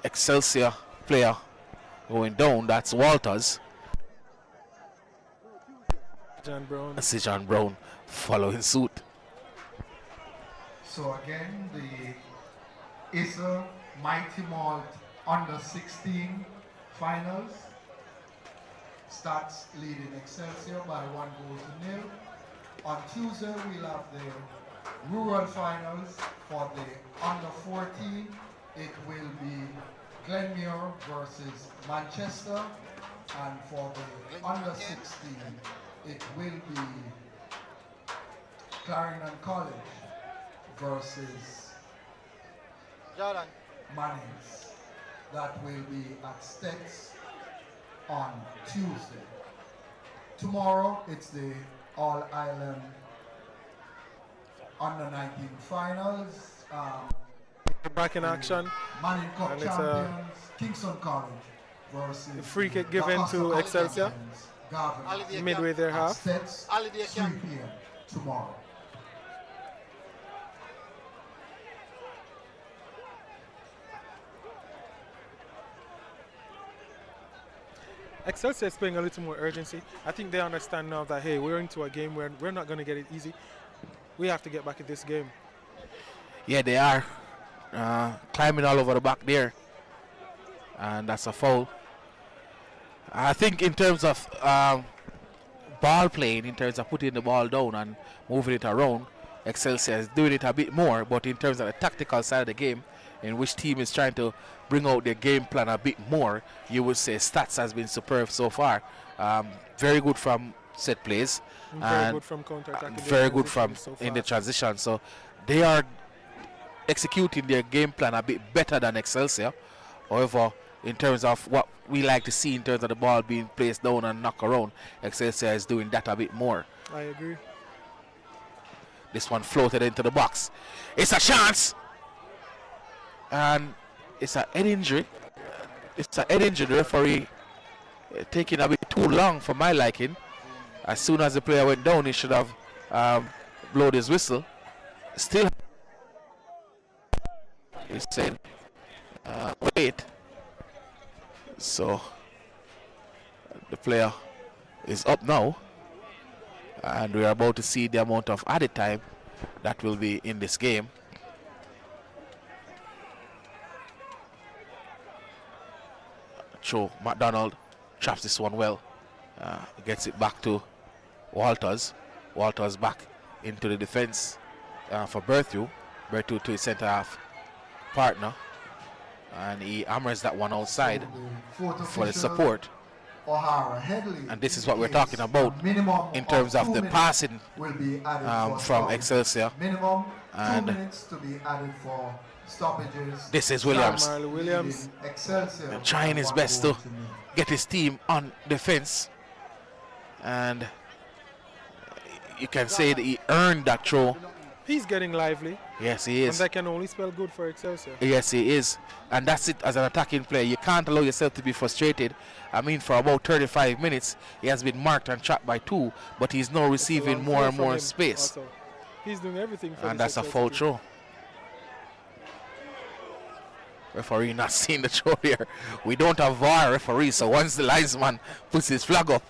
Excelsior player going down, that's Walters. John Brown. I see John Brown following suit. So again, the ISSA Mighty Malt Under 16 finals. STATHS leading Excelsior by 1-0. On Tuesday, we'll have the rural finals for the Under 14. It will be Glenmuir versus Manchester, and for the Under 16, it will be Clarendon College versus Jordan. Mannings. That will be at STATHS on Tuesday. Tomorrow, it's the All-Ireland Under 19 finals. Back in action. Manning Cup And it's champions, Kingston College versus the free kick given to Excelsior. Midway their half. STATHS, 3 p.m. tomorrow. Excelsior is playing a little more urgency. I think they understand now that, hey, we're into a game where we're not going to get it easy. We have to get back at this game. Yeah, they are climbing all over the back there, and that's a foul. I think in terms of ball playing, in terms of putting the ball down and moving it around, Excelsior is doing it a bit more, but in terms of the tactical side of the game, in which team is trying to bring out their game plan a bit more, you would say STATHS has been superb so far. Very good from set plays, Very good from counter-attacking. very good from so in the far. transition. So they are executing their game plan a bit better than Excelsior. However, in terms of what we like to see in terms of the ball being placed down and knocked around, Excelsior is doing that a bit more. I agree. This one floated into the box. It's a chance. And it's a head injury. It's a head injury. The referee taking a bit too long for my liking. As soon as the player went down, he should have blown his whistle. Still, he said, wait. So the player is up now, and we are about to see the amount of added time that will be in this game. Joe McDonald traps this one well, gets it back to Walters. Walters back into the defense for Berthu. Berthu to his center half partner, and he hammers that one outside for the support. And this is what we're talking about in terms of the passing from Excelsior. And this is Williams trying his best to get his team on defense, and you can say that he earned that throw. He's getting lively. Yes, he is. And that can only spell good for Excelsior. Yes, he is. And that's it as an attacking player. You can't allow yourself to be frustrated. I mean, for about 35 minutes, he has been marked and trapped by two, but he's now receiving more and more space. Also. He's doing everything for and that's a foul throw. Referee not seeing the throw here. We don't have VAR referee, so once the linesman puts his flag up,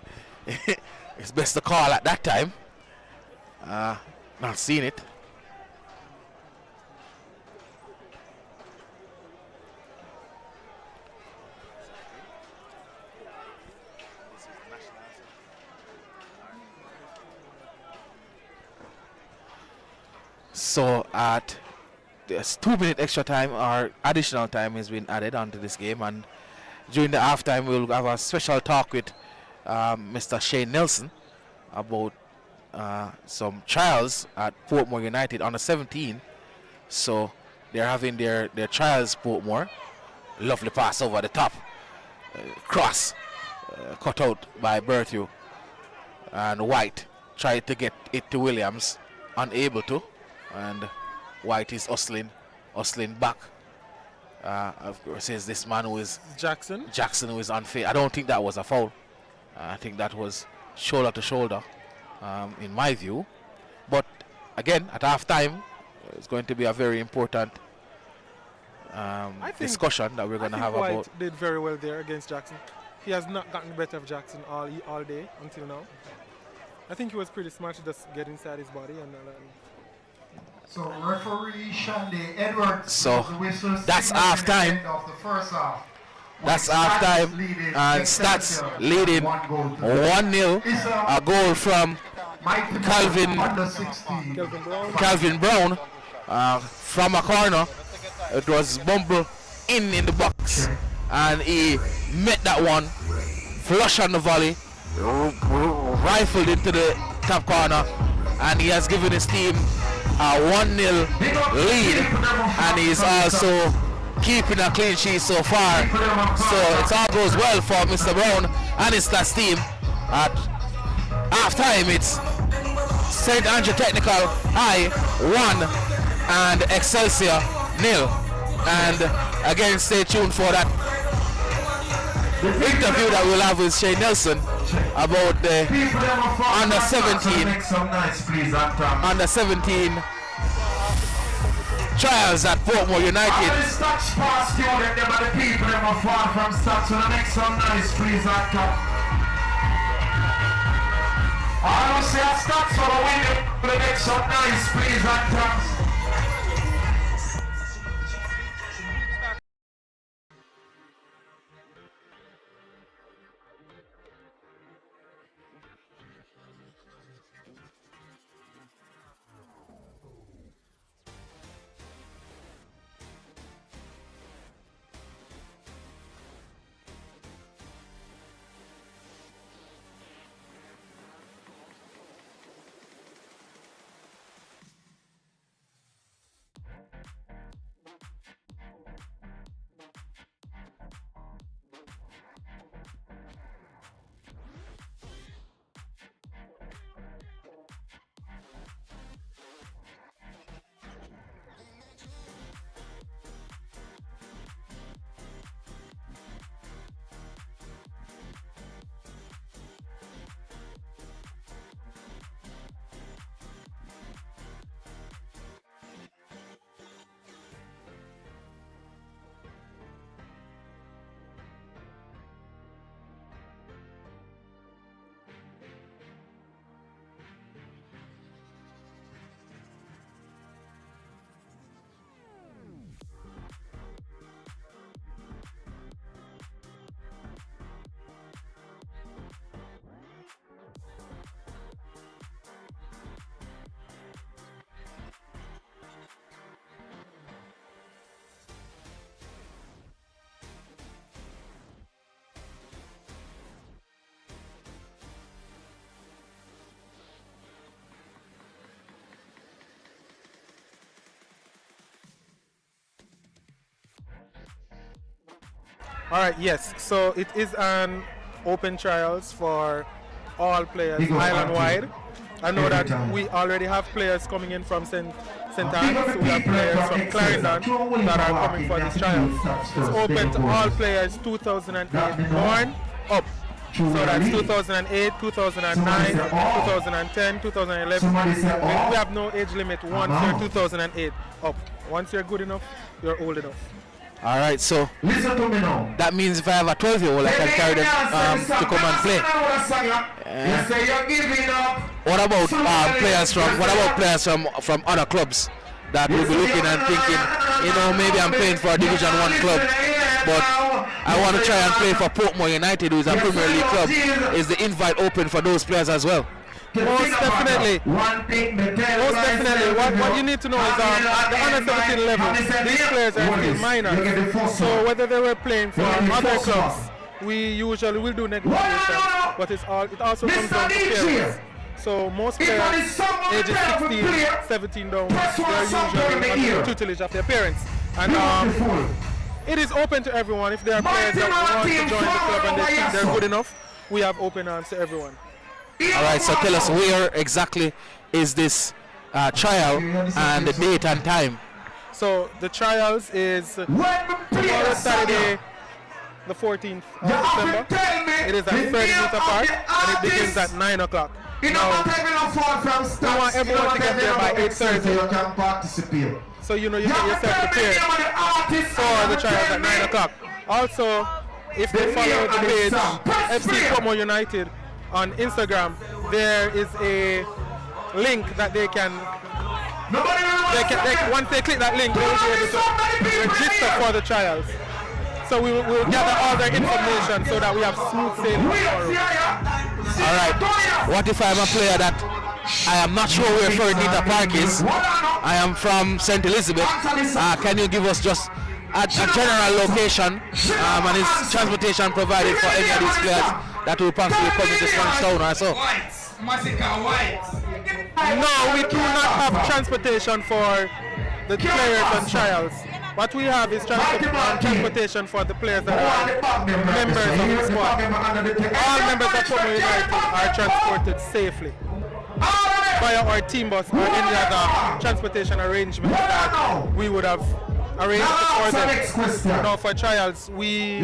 it's best to call at that time. Not seeing it. So at this 2-minute extra time or additional time has been added onto this game, and during the halftime we'll have a special talk with Mr. Shane Nelson about some trials at Portmore United under 17. So they're having their trials. Portmore, lovely pass over the top, cross cut out by Berthu, and White tried to get it to Williams, unable to. And White is hustling back. Of course, is this man who is Jackson, who is unfair. I don't think that was a foul. I think that was shoulder to shoulder, in my view. But again, at half time, it's going to be a very important discussion that we're going to have White about. Did very well there against Jackson. He has not gotten the better of Jackson all day until now. I think he was pretty smart to just get inside his body and. So referee Shandy Edwards. So that's half time. That's half time, and Stats leading 1-0. A goal from Calvin Brown from a corner. It was Bumble in the box, and he met that one, flush on the volley, rifled into the top corner, and he has given his team a 1-0 lead, and he's also keeping a clean sheet so far. So it all goes well for Mr. Brown and his Stats team. At half time, it's St. Andrew Technical I 1 and Excelsior 0. And again, stay tuned for that interview that we'll have with Shane Nelson about the under 17 trials at Portmore United. All right, yes. So it is an open trials for all players island-wide. I know that we already have players coming in from St. Anne's. We have players from Clarendon that are coming for this trial. It's open to all players 2008 born up. So that's 2008, 2009, 2010, 2011. We have no age limit once you're 2008 up. Once you're good enough, you're old enough. All right, so Listen to me now. that means if I have a 12-year-old, I can carry them to come and play. You say you're giving up. What about players from other clubs that will be looking and thinking, you know, maybe I'm playing for a Division 1 club, but I want to try and play for Portmore United, who is a Premier League club. Is the invite open for those players as well? Most definitely. Most definitely. What you need to know is at the under 17 level, these players are still minors. So whether they were playing for other clubs, we usually will do negotiations, but it also comes down to parents. So most players ages 16, 17 down, they're usually under the tutelage of their parents. And it is open to everyone. If there are players that want to join the club and they think they're good enough, we have open arms to everyone. All right, so tell us where exactly is this trial and the date and time? So the trials is tomorrow, Saturday, the 14th of December. It is at 30 meter park and it begins at 9 o'clock. Now, we want everyone to get there by 8:30. So you know you get yourself prepared for the trials at 9 o'clock. Also, if they follow the page FC Portmore United on Instagram, there is a link that they can once they click that link, they will be able to register for the trials. So we will gather all their information so that we have smooth sailing tomorrow. All right, what if I'm a player that I am not sure where Floridita Park is? I am from St. Elizabeth. Can you give us just a general location and is transportation provided for any of these players that will possibly come into Town or so? No, we do not have transportation for the players on trials. What we have is transportation for the players that are members of the squad. All members of Portmore United are transported safely via our team bus or any other transportation arrangement that we would have arranged for them. Now for trials, we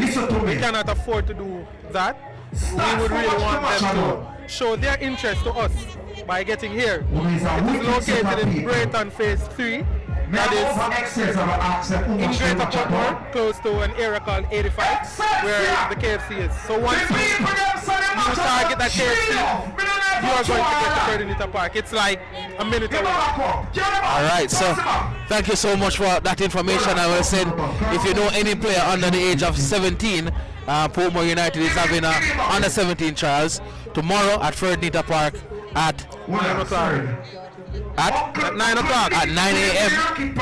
cannot afford to do that. We would really want them to show their interest to us by getting here. It is located in Brayton Phase 3. That is in Greater Portmore, close to an area called 85, where the KFC is. So once you target that KFC, you are going to get to Ferdinand Park. It's like a minute away. All right, so thank you so much for that information. I will say, if you know any player under the age of 17, Portmore United is having under 17 trials tomorrow at Ferdinand Park at 9 o'clock. At 9 o'clock. At 9 a.m.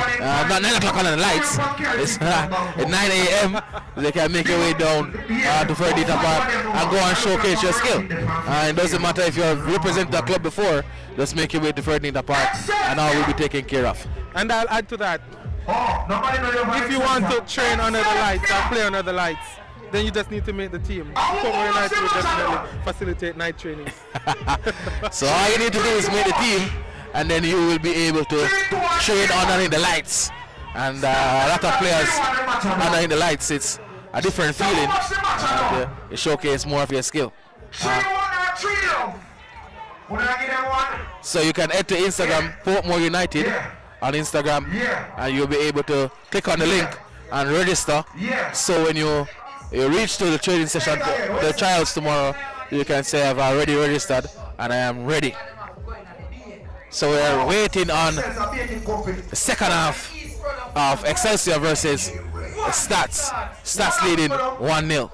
Not 9 o'clock on the lights. It's at 9 a.m. They can make your way down to Ferdinand Park and go and showcase your skill. It doesn't matter if you've represented the club before, just make your way to Ferdinand Park and all will be taken care of. And I'll add to that. If you want to train under the lights or play under the lights, then you just need to make the team. Portmore United will definitely facilitate night trainings. So all you need to do is make the team, and then you will be able to train under the lights. And a lot of players under the lights, it's a different feeling. You showcase more of your skill. So you can head to Instagram, Portmore United on Instagram, and you'll be able to click on the link and register. So when you reach to the training session, the trials tomorrow, you can say I've already registered and I am ready. So we're waiting on the second half of Excelsior versus STATHS. STATHS leading 1-0.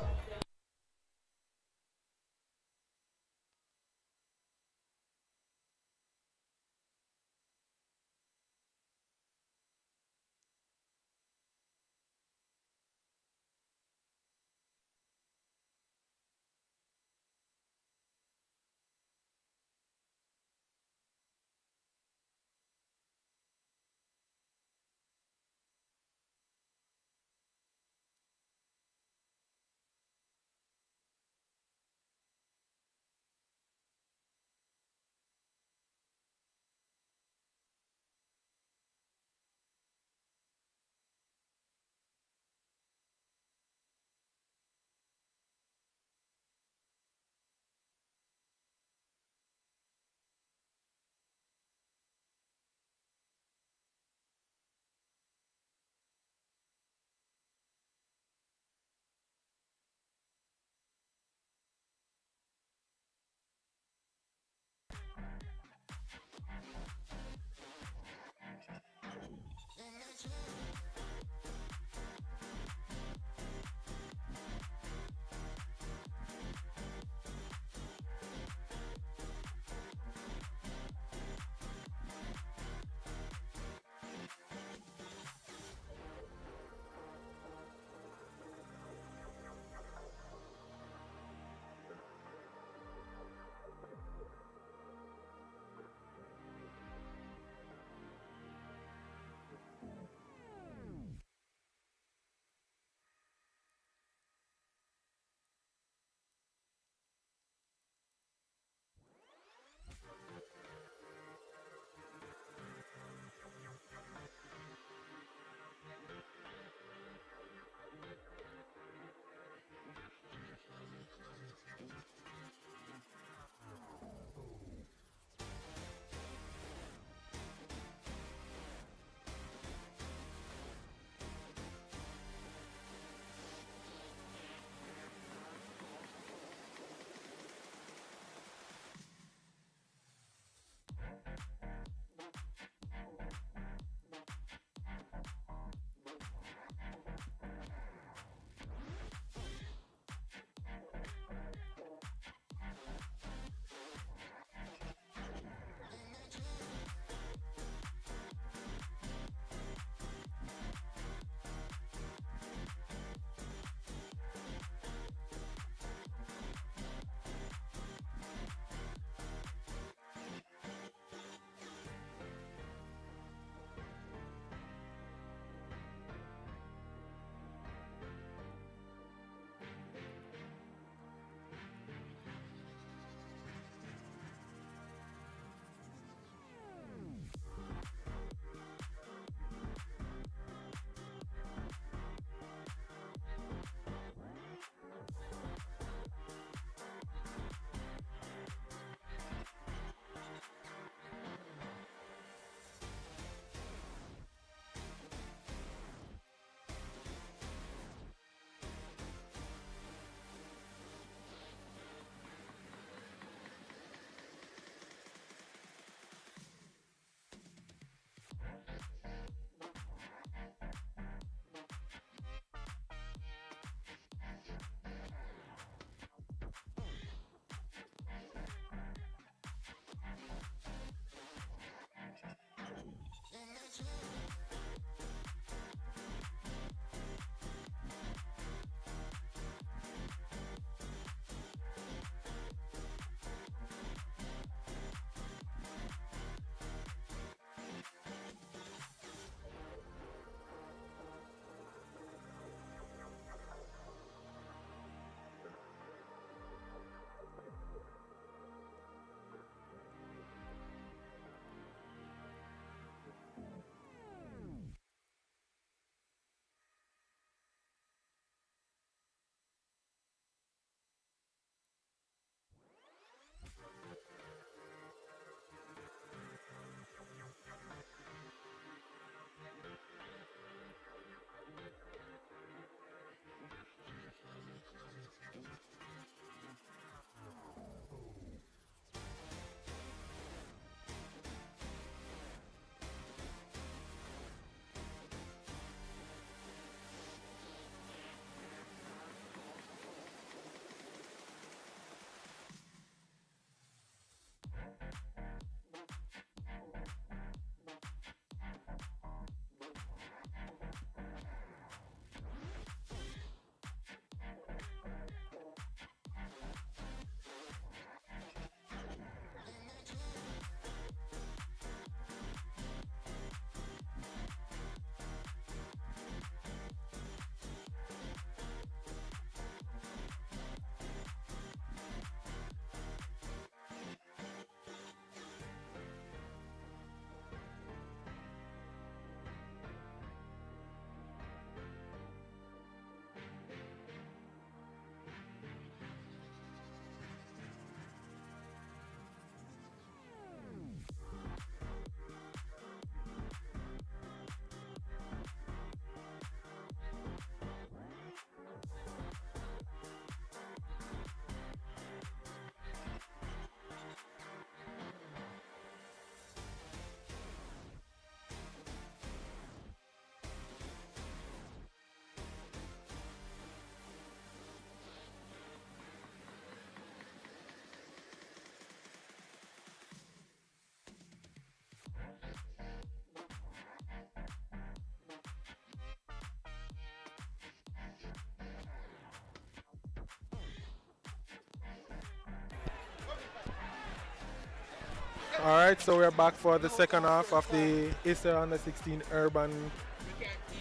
All right, so we're back for the second half of the ISSA Under 16 Urban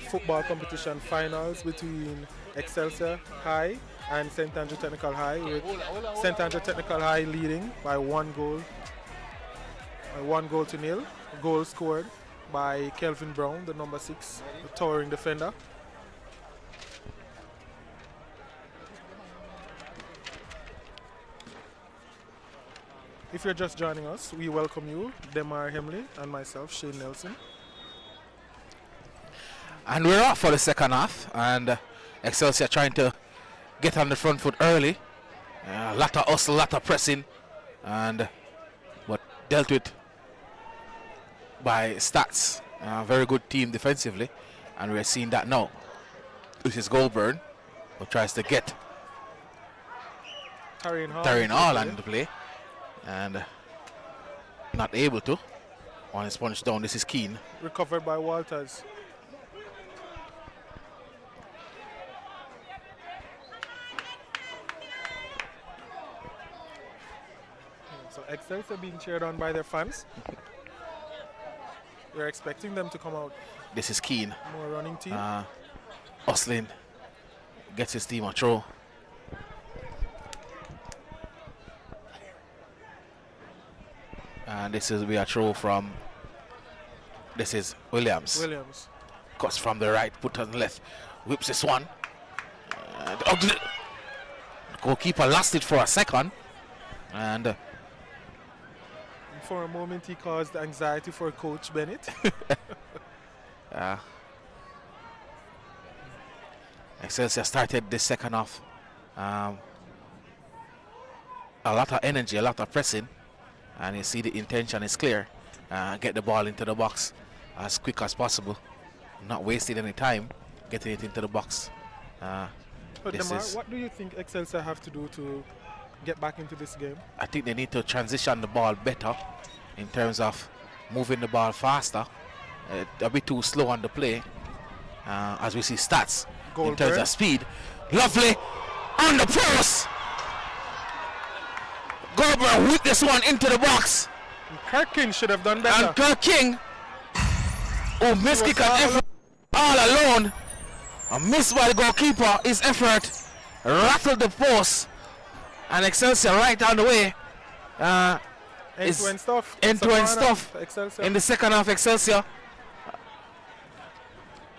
Football Competition Finals between Excelsior High and St. Andrew Technical High, with St. Andrew Technical High leading by 1 goal to nil. Goal scored by Kelvin Brown, the number 6, the towering defender. If you're just joining us, we welcome you, Demar Hemley and myself, Shane Nelson. And we're off for the second half, and Excelsior trying to get on the front foot early. A lot of hustle, a lot of pressing, and but dealt with by STATHS. Very good team defensively, and we're seeing that now. This is Goldburn, who tries to get Tarian Hall on the play, and not able to. On his punch down, this is Keane. Recovered by Walters. So Excelsior being cheered on by their fans. We're expecting them to come out. This is Keane. More running team. Hustling. Gets his team a throw. And this is a throw from, this is Williams. Cuts from the right, put on the left. Whips this one. The goalkeeper lost it for a second. And for a moment he caused anxiety for Coach Bennett. Excelsior started the second half. A lot of energy, a lot of pressing. And you see the intention is clear. Get the ball into the box as quick as possible. Not wasting any time getting it into the box. But Demar, what do you think Excelsior have to do to get back into this game? I think they need to transition the ball better in terms of moving the ball faster. A bit too slow on the play. As we see STATHS in terms of speed. Lovely on the post. Goldberg with this one into the box. Kirk King should have done better. And Kirk King, who missed kick an effort all alone. A miss by the goalkeeper. His effort rattled the post. And Excelsior right on the way. End-to-end stuff. End-to-end stuff. Excelsior. In the second half, Excelsior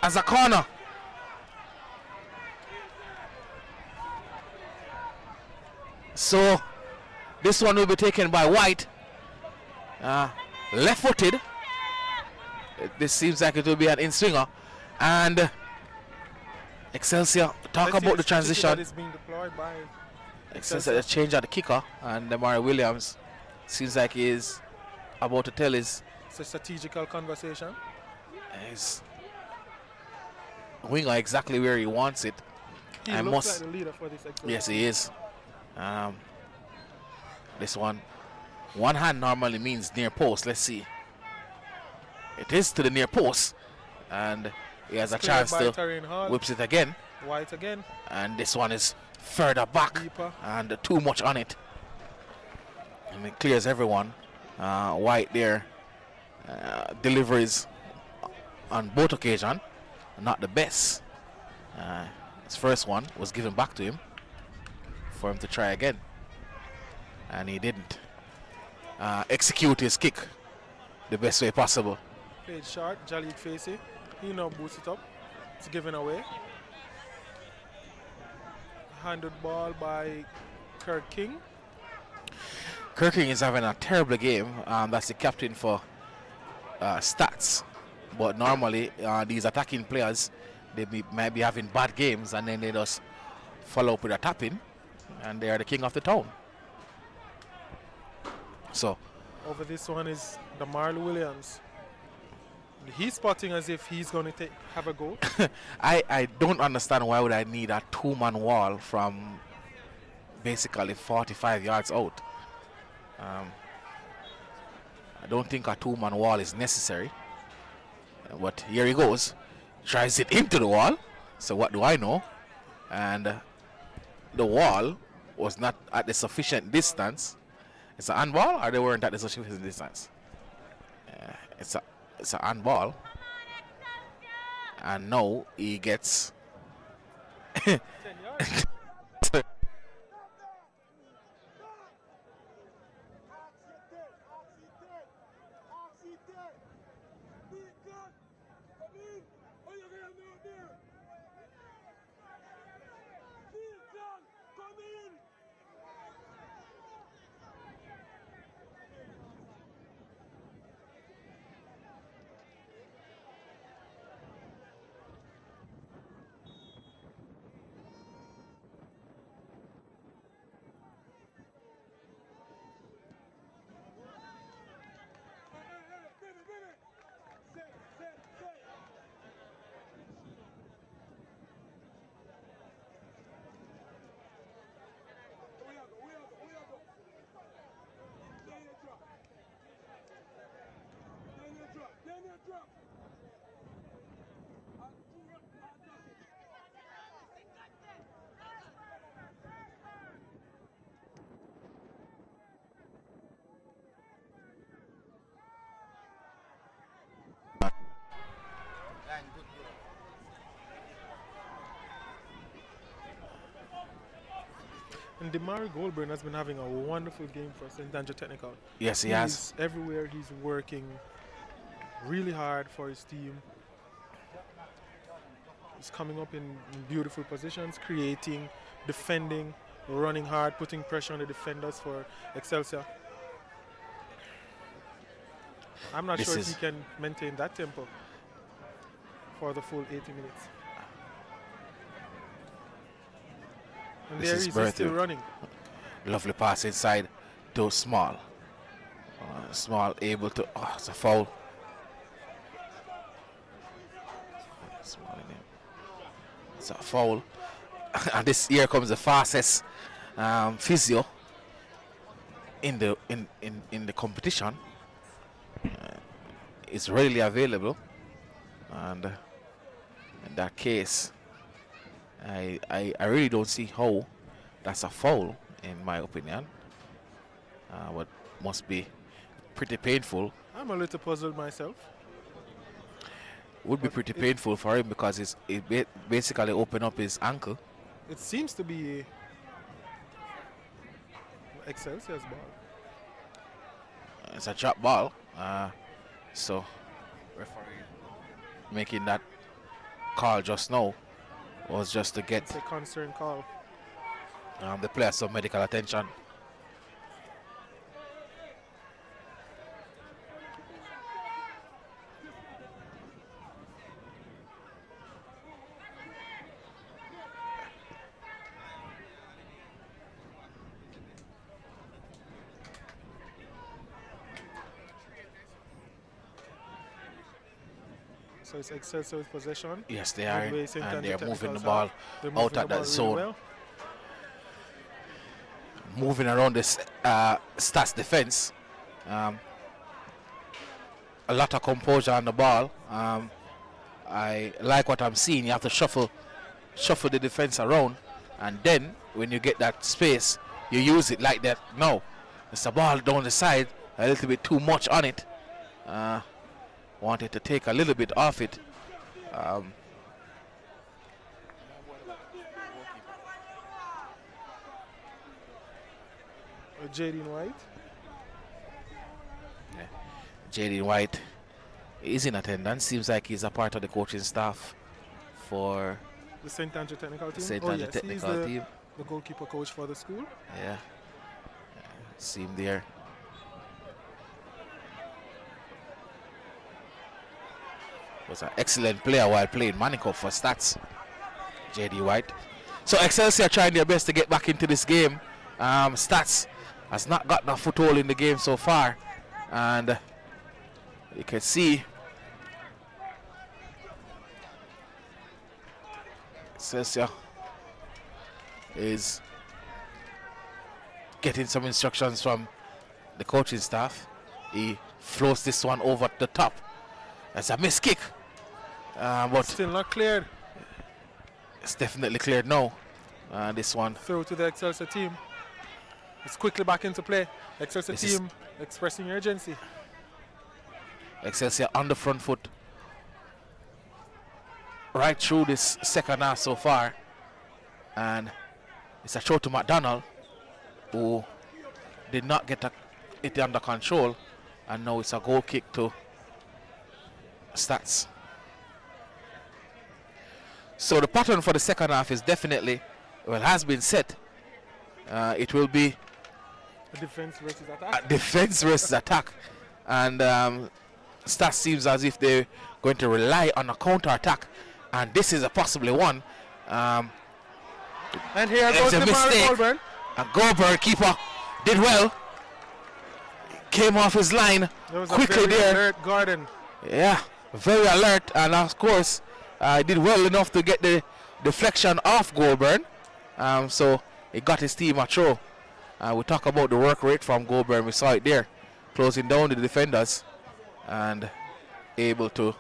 as a corner. So this one will be taken by White. Left-footed. This seems like it will be an in-swinger. And Excelsior, talk about the transition. That is being deployed by Excelsior change at the kicker, and Demar Williams seems like he is about to tell his. It's a strategical conversation. His winger exactly where he wants it. He looks like the leader for this Excelsior. Yes, he is. This one hand normally means near post. Let's see. It is to the near post, and he has a chance to whips it again. White again. And this one is further back. Deeper. And too much on it. And it clears everyone. White there. Deliveries on both occasions. Not the best. His first one was given back to him for him to try again. And he didn't execute his kick the best way possible. Played short, Jalid Facey. He now boosts it up. It's given away. Handed ball by Kirk King. Kirk King is having a terrible game. That's the captain for STATHS. But normally these attacking players, they might be having bad games, and then they just follow up with a tapping, and they are the king of the town. So over this one is Demar Williams. He's spotting as if he's going to have a goal. I don't understand why would I need a two-man wall from basically 45 yards out. I don't think a two-man wall is necessary. But here he goes. Tries it into the wall. So what do I know? And the wall was not at the sufficient distance. It's a handball, or they weren't at the sufficient distance? It's a handball. And now he gets 10 yards. And Demari Goldburn has been having a wonderful game for St. Andrew Technical. Yes, he has. Everywhere he's working really hard for his team. He's coming up in beautiful positions, creating, defending, running hard, putting pressure on the defenders for Excelsior. I'm not sure if he can maintain that tempo for the full 80 minutes. And there he's still running. Lovely pass inside to Small. Small able to, it's a foul. Small in him. It's a foul. And here comes the fastest physio in the competition. It's readily available, and in that case, I really don't see how that's a foul, in my opinion. What must be pretty painful. I'm a little puzzled myself. Would be pretty painful for him because it basically opened up his ankle. It seems to be Excelsior's ball. It's a drop ball. So referee making that call just now was just to get it's a concern call. The player some medical attention. So it's Excelsior's possession. Yes, they are, Midway, and they're moving the Technicals ball out at that zone. Really well. Moving around this STATHS defense. A lot of composure on the ball. I like what I'm seeing. You have to shuffle the defense around, and then when you get that space, you use it like that. No, it's a ball down the side, a little bit too much on it. Wanted to take a little bit off it. Jaden White. Yeah. Jaden White is in attendance. Seems like he's a part of the coaching staff for The St. Andrew Technical team. St. Andrew Yes, Technical he's team. the goalkeeper coach for the school. Yeah. See him there. Was an excellent player while playing Manico for STATHS. JD White. So Excelsior trying their best to get back into this game. STATHS has not gotten a foothold in the game so far, and you can see Excelsior is getting some instructions from the coaching staff. He floats this one over the top. That's a missed kick, but Still not cleared. it's definitely cleared now. This one. Throw to the Excelsior team. It's quickly back into play. Excelsior This is- team expressing urgency. Excelsior on the front foot right through this second half so far. And it's a throw to McDonald, who did not get it under control. And now it's a goal kick to STATHS. So the pattern for the second half is definitely, well, has been set. It will be Defense versus attack. defense versus attack. And STATHS seems as if they're going to rely on a counter-attack. And this is a possibly one. And here goes a the mistake. Goldburn. A Goldburn keeper did well. Came off his line There was quickly a very there. alert Gordon. Yeah, very alert, and of course, did well enough to get the deflection off Goldburn. So he got his team a throw. We talk about the work rate from Goldburn. We saw it there, closing down the defenders and able to.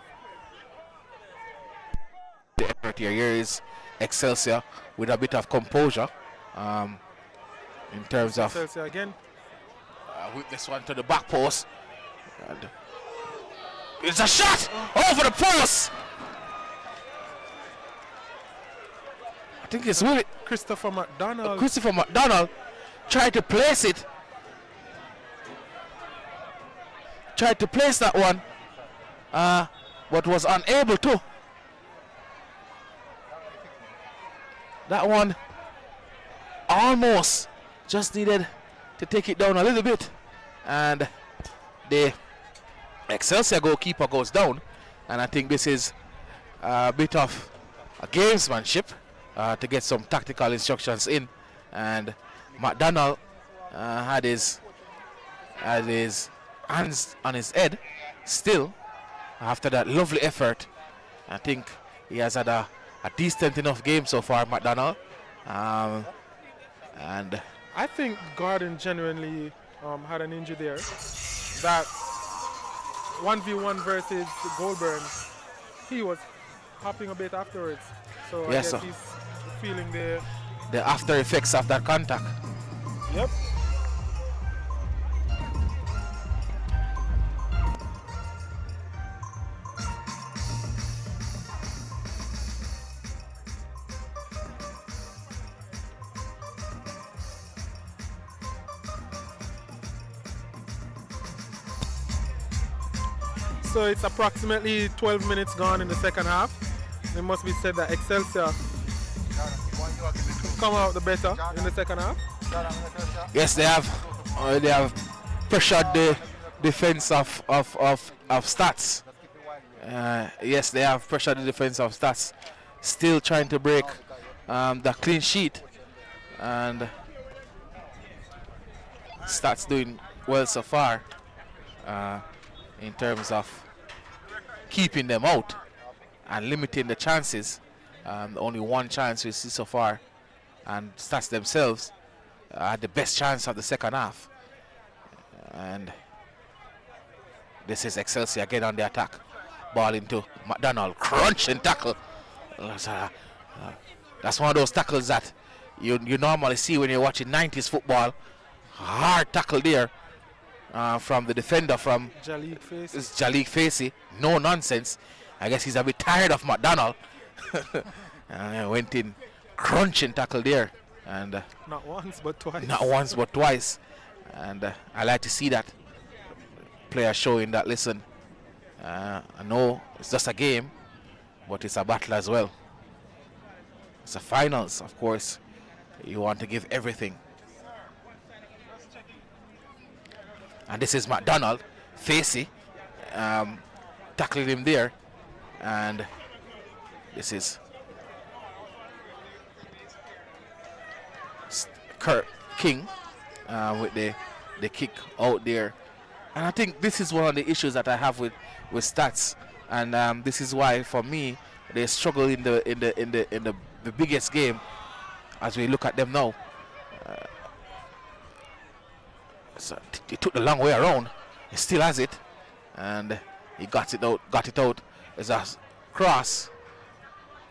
The effort here is Excelsior with a bit of composure in terms of. Excelsior again. Whip this one to the back post. And it's a shot over the post. I think it's Willie. Christopher McDonald. Christopher McDonald tried to place it. Tried to place that one, but was unable to. That one almost just needed to take it down a little bit, and the Excelsior goalkeeper goes down. And I think this is a bit of a gamesmanship to get some tactical instructions in. And McDonald had his hands on his head still after that lovely effort. I think he has had a decent enough game so far, McDonald. And I think Gordon genuinely had an injury there. That 1v1 versus Goldburn, he was hopping a bit afterwards. So yes, I guess sir. he's feeling the. The after effects of that contact. Yep. So it's approximately 12 minutes gone in the second half. It must be said that Excelsior come out the better in the second half. Yes, they have pressured the defense of STATHS. Yes, they have pressured the defense of STATHS. Still trying to break the clean sheet, and STATHS doing well so far in terms of keeping them out and limiting the chances. Only one chance we see so far, and STATHS themselves had the best chance of the second half. And this is Excelsior again on the attack. Ball into McDonald, crunching tackle. That's one of those tackles that you normally see when you're watching 90s football. Hard tackle there from the defender from Jalik Facey. No nonsense. I guess he's a bit tired of McDonald. Went in crunching tackle there, and not once but twice. Not once but twice. And I like to see that player showing that, listen, I know it's just a game, but it's a battle as well. It's a finals, of course. You want to give everything. And this is McDonald, Facey, tackling him there. And this is Kurt King with the kick out there. And I think this is one of the issues that I have with STATHS, and this is why for me they struggle in the biggest game as we look at them now. So he took the long way around. He still has it, and he got it out. It's a cross.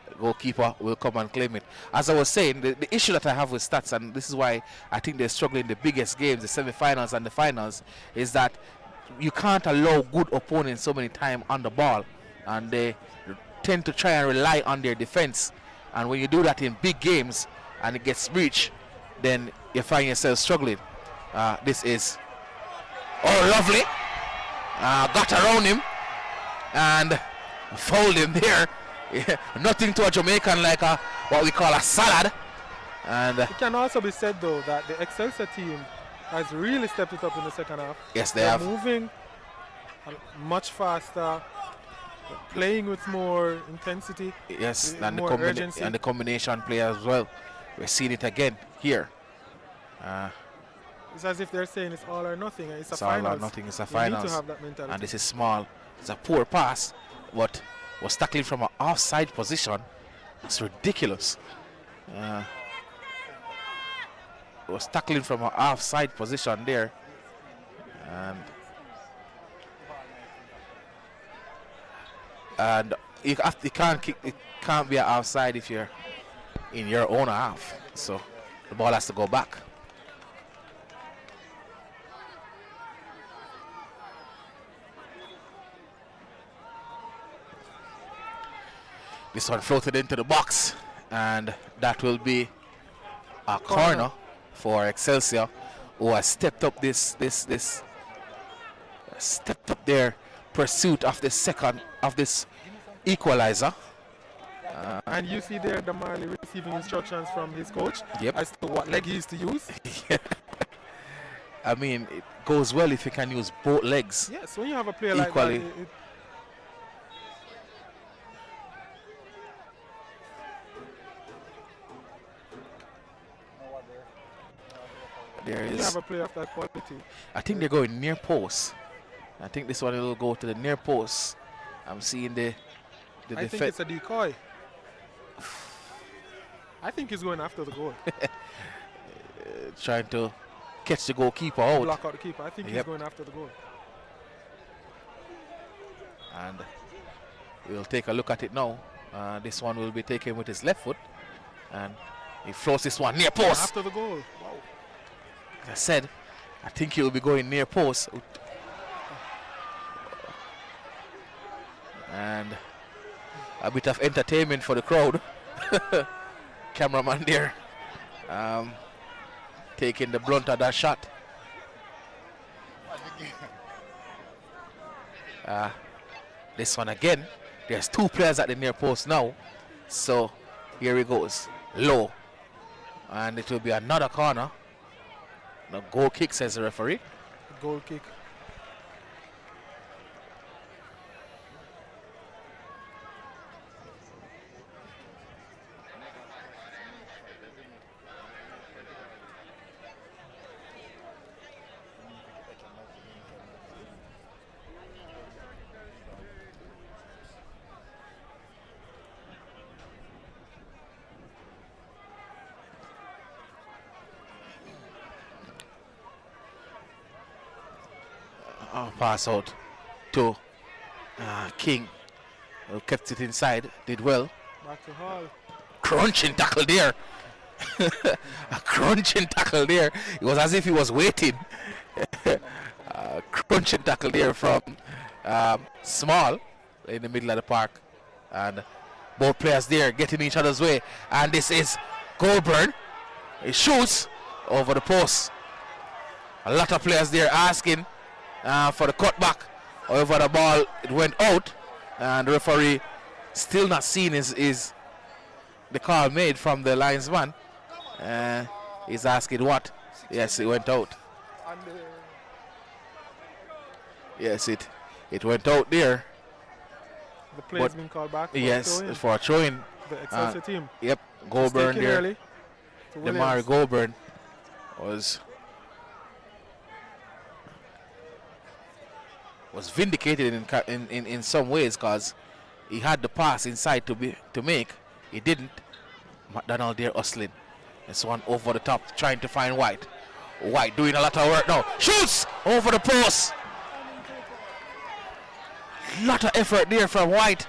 The goalkeeper will come and claim it. As I was saying, the issue that I have with STATHS, and this is why I think they're struggling in the biggest games, the semi-finals and the finals, is that you can't allow good opponents so many times on the ball, and they tend to try and rely on their defense. And when you do that in big games and it gets breached, then you find yourself struggling. This is lovely. Got around him and fouled him there. Nothing to a Jamaican like what we call a salad. And it can also be said though that the Excelsior team has really stepped it up in the second half. Yes, they They're have. moving much faster, playing with more intensity. Yes, and the combination play as well. We're seeing it again here. It's as if they're saying it's all or nothing. It's a all finals. or nothing. It's a You finals. need to have that mentality. And this is small. It's a poor pass, but was tackling from an offside position. It's ridiculous. Was tackling from an offside position there, and you can't kick. It can't be an offside if you're in your own half. So the ball has to go back. This one floated into the box, and that will be a corner for Excelsior, who has stepped up stepped up their pursuit of this equalizer. And you see there the Marley receiving instructions from his coach Yep. as to what leg he is to use. I mean, it goes well if you can use both legs. Yes, when you have a player Equally. like that, There you is. have a player of that quality. I think they're going near post. I think this one will go to the near post. I'm seeing the I think it's a decoy. I think he's going after the goal. Trying to catch the goalkeeper out. Block out the keeper. I think he's Yep. going after the goal. And we'll take a look at it now. This one will be taken with his left foot, and he floats this one near post. After the goal. Wow. As I said, I think he will be going near post. And a bit of entertainment for the crowd. Cameraman there taking the blunt of that shot. This one again. There's two players at the near post now. So here he goes. Low. And it will be another corner. No goal kick, says the referee. Goal kick. Pass out to King, who kept it inside, did well. Back to Hall. Crunching tackle there. A crunching tackle there. It was as if he was waiting. Crunching tackle there from Small in the middle of the park. And both players there getting each other's way. And this is Goldburn. He shoots over the post. A lot of players there asking for the cutback. However, the ball it went out, and the referee still not seeing is the call made from the linesman. He's asking what? Yes, it went out. Yes, it went out there. The player's been called back. Yes, for a throw-in. The Excelsior team. Yep, Goldburn there. Early to Demar Goldburn was vindicated in some ways, because he had the pass inside to make. He didn't. McDonald there hustling. This one over the top, trying to find White. White doing a lot of work now. Shoots over the post. Lot of effort there from White.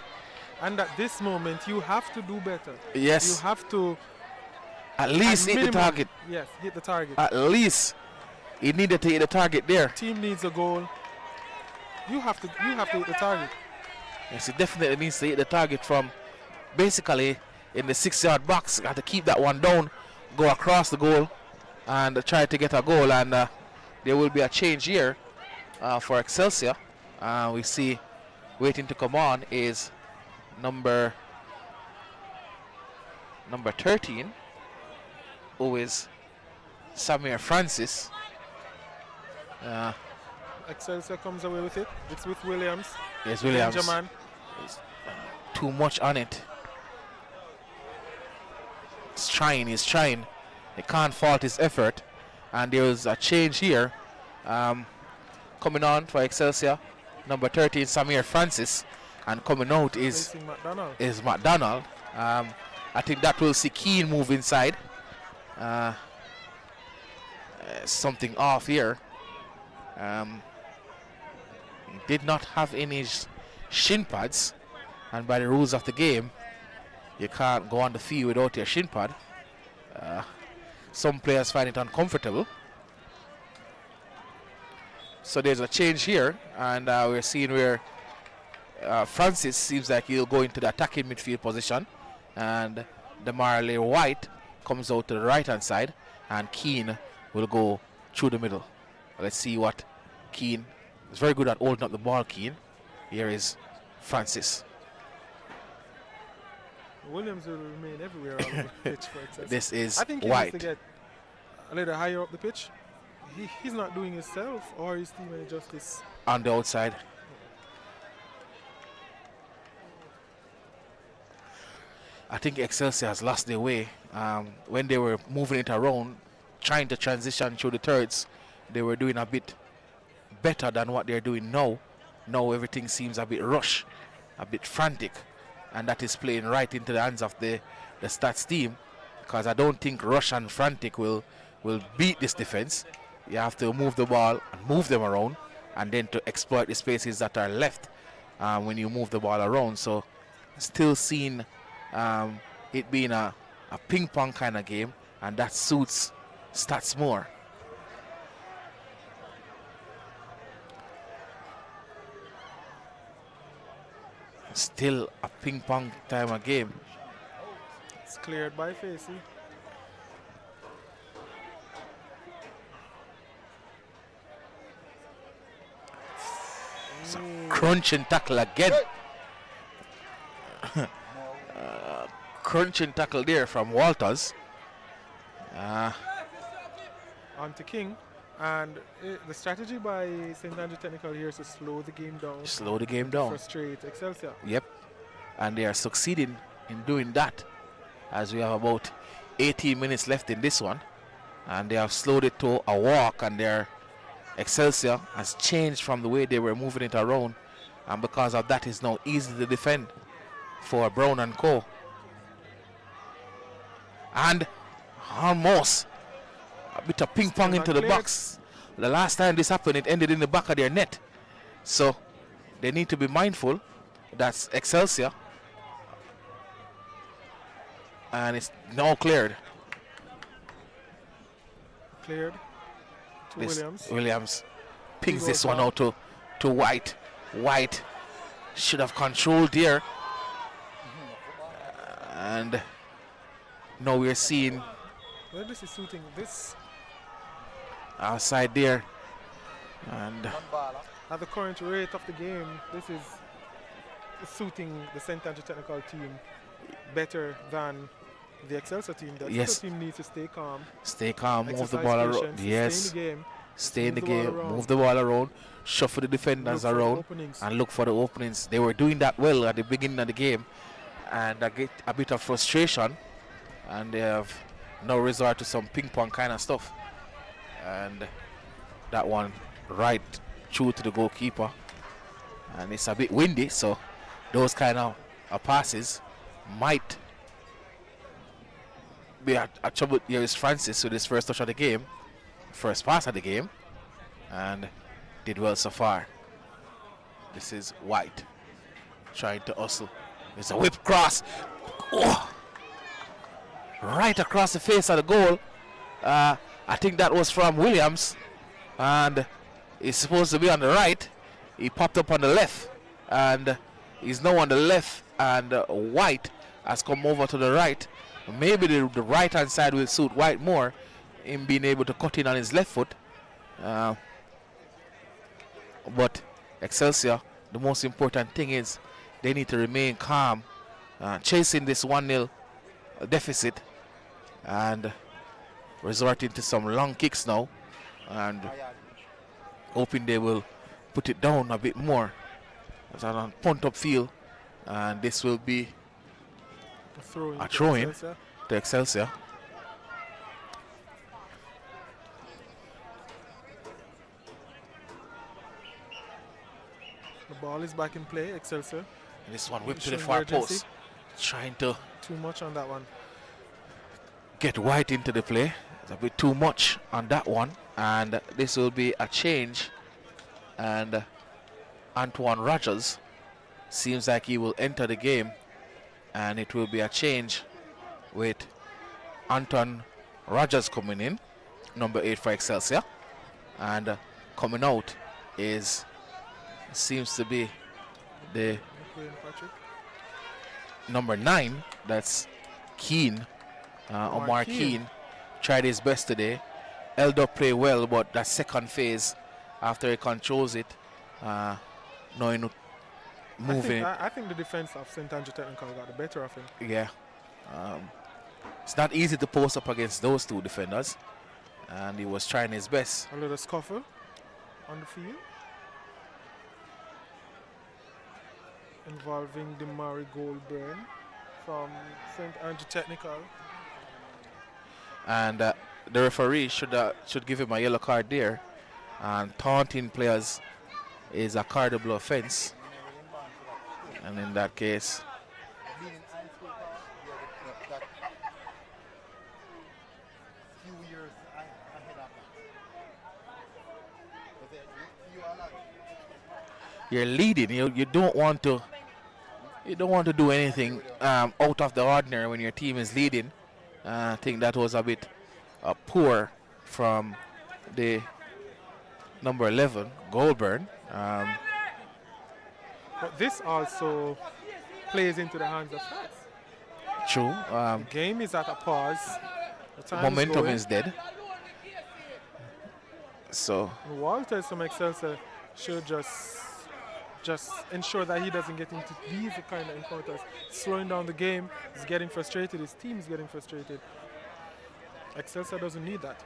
And at this moment, you have to do better. Yes. You have to at least hit the target. Yes, hit the target. At least he needed to hit the target there. Team needs a goal. You have to hit the target. Yes, he definitely needs to hit the target from basically in the 6-yard box. Got to keep that one down, go across the goal, and try to get a goal. And there will be a change here for Excelsior. We see waiting to come on is number 13, who is Samir Francis. Excelsior comes away with it. It's with Williams. Yes, Williams. Benjamin. Too much on it. He's trying. He can't fault his effort. And there is a change here. Coming on for Excelsior, number 13, Samir Francis. And coming out is McDonald. I think that will see Keane move inside. Something off here. He did not have any shin pads, and by the rules of the game, you can't go on the field without your shin pad. Some players find it uncomfortable. So there's a change here, and we're seeing where Francis seems like he'll go into the attacking midfield position, and Demarley White comes out to the right-hand side, and Keane will go through the middle. Let's see what Keane is very good at holding up the ball. Keane. Here is Francis. Williams will remain everywhere on the pitch for Excelsior. This is I think he White. needs to get a little higher up the pitch. He's not doing himself or his team any justice. On the outside. I think Excelsior has lost their way. When they were moving it around, trying to transition through the thirds, they were doing a bit better than what they're doing now. Now everything seems a bit rushed, a bit frantic, and that is playing right into the hands of the STATHS team, because I don't think rush and frantic will beat this defense. You have to move the ball and move them around, and then to exploit the spaces that are left when you move the ball around. So still seeing it being a ping pong kind of game, and that suits STATHS more. Still a ping pong time of game. It's cleared by Facey. Crunching tackle again. Crunching tackle there from Walters. On to King. And the strategy by St. Andrew Technical here is to slow the game down. Slow the game down. Frustrate Excelsior. Yep. And they are succeeding in doing that, as we have about 18 minutes left in this one. And they have slowed it to a walk, and their Excelsior has changed from the way they were moving it around. And because of that, it's now easy to defend for Brown and Co. And almost a bit of ping pong into the box. The last time this happened, it ended in the back of their net. So they need to be mindful. That's Excelsior. And it's now cleared. Cleared to Williams. Williams pings this one out to White. White should have controlled here. And now we're seeing Well, this is suiting this. Outside there. And At the current rate of the game, this is suiting the St. Andrew Technical team better than the Excelsior team. The Excelsior team needs to stay calm. Stay calm, move the ball around. Yes. Stay in the game. Stay in the game, move the ball around, shuffle the defenders around, and look for the openings. They were doing that well at the beginning of the game, and I get a bit of frustration, and they have now resort to some ping pong kind of stuff. And that one right through to the goalkeeper, and it's a bit windy, so those kind of passes might be a trouble. Here is Francis with his first touch of the game, first pass of the game, and did well so far. This is White trying to hustle. It's a whip cross. Oh! Right across the face of the goal. I think that was from Williams, and it's supposed to be on the right. he popped up on the left, and he's now on the left, and White has come over to the right. Maybe the right hand side will suit White more, in being able to cut in on his left foot. But Excelsior, the most important thing is they need to remain calm, chasing this 1-0 deficit and resorting to some long kicks now, and hoping they will put it down a bit more. It's on punt up field, and this will be a throw-in to Excelsior. The ball is back in play, Excelsior. And this one whipped to the far post, trying to too much on that one. Get White into the play. It's a bit too much on that one, and this will be a change. And Antoine Rogers seems like he will enter the game, and it will be a change with Anton Rogers coming in, number 8 for Excelsior, and coming out seems to be the number 9. That's Keane, Omar Keane. Tried his best today. held up play well, but that second phase, after he controls it, knowing moving. I think the defense of St. Andrew Technical got the better of him. Yeah. It's not easy to post up against those two defenders, and he was trying his best. A little scuffle on the field involving Demari Goldburn from St. Andrew Technical. And the referee should give him a yellow card there. And taunting players is a cardable offense. And in that case, you're leading. You don't want to do anything out of the ordinary when your team is leading. I think that was a bit poor from the number 11 Goldburn. But this also plays into the hands of STATHS. True. The game is at a pause. The time Momentum is is dead. So Walters from Excelsior should just ensure that he doesn't get into these kind of encounters. Slowing down the game, he's getting frustrated, his team is getting frustrated. Excelsior doesn't need that.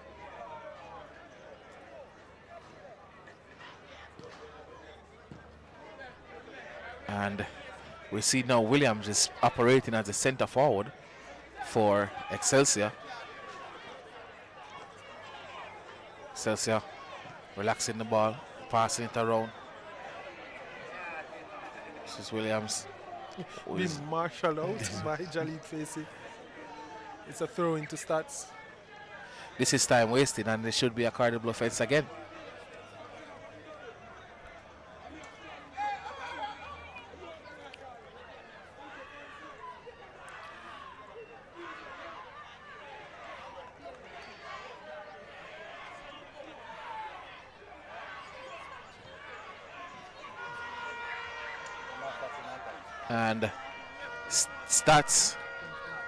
And we see now Williams is operating as a center forward for Excelsior. Excelsior relaxing the ball, passing it around. This is Williams. Being marshalled out by Jalid Facey. It's a throw into STATHS. This is time wasted, and there should be a cardable offense again. And STATHS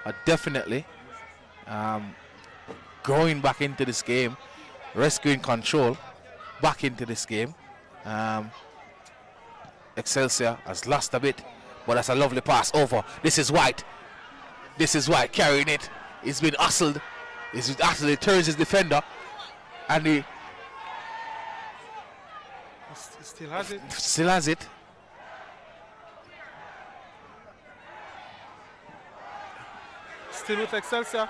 are definitely going back into this game, rescuing control back into this game. Excelsior has lost a bit, but that's a lovely pass over. This is White. This is White carrying it. He's been hustled. He's been hustled. He turns his defender, and he still has it. Still has it. Still with Excelsior.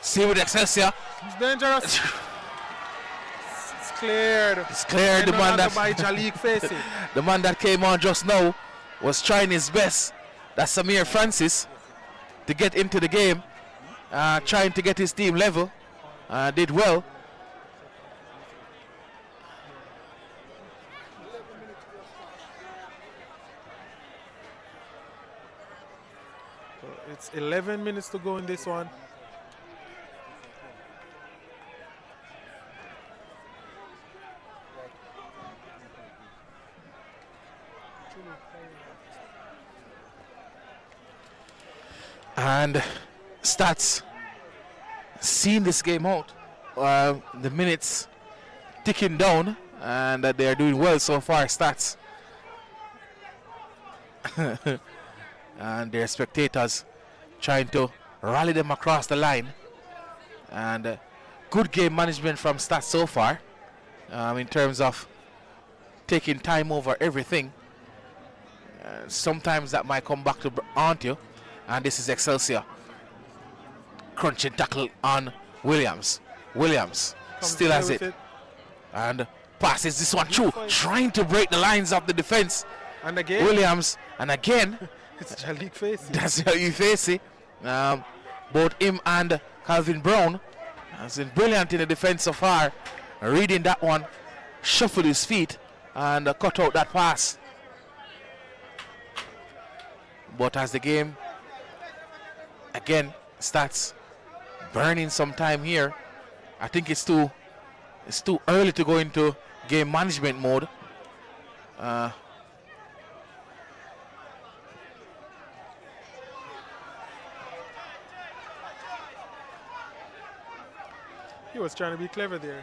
Still with Excelsior. It's dangerous. It's cleared. It's cleared. The man that by Jalid Facey. The man that came on just now was trying his best. That's Samir Francis to get into the game, trying to get his team level. Did well. It's 11 minutes to go in this one. And Stats seen this game out. The minutes ticking down, and they are doing well so far, Stats. And their spectators trying to rally them across the line. And good game management from Stats so far, in terms of taking time over everything. Sometimes that might come back to haunt you. And this is Excelsior. Crunching tackle on Williams. Williams still has it. And passes this one through, trying to break the lines of the defense. And again, Williams, and again, it's Jalik Facey. that's Jalik Facey. Both him and Calvin Brown has been brilliant in the defense so far. Reading that one, shuffled his feet and cut out that pass. But as the game, again, Stats burning some time here. I think it's too early to go into game management mode. He was trying to be clever there.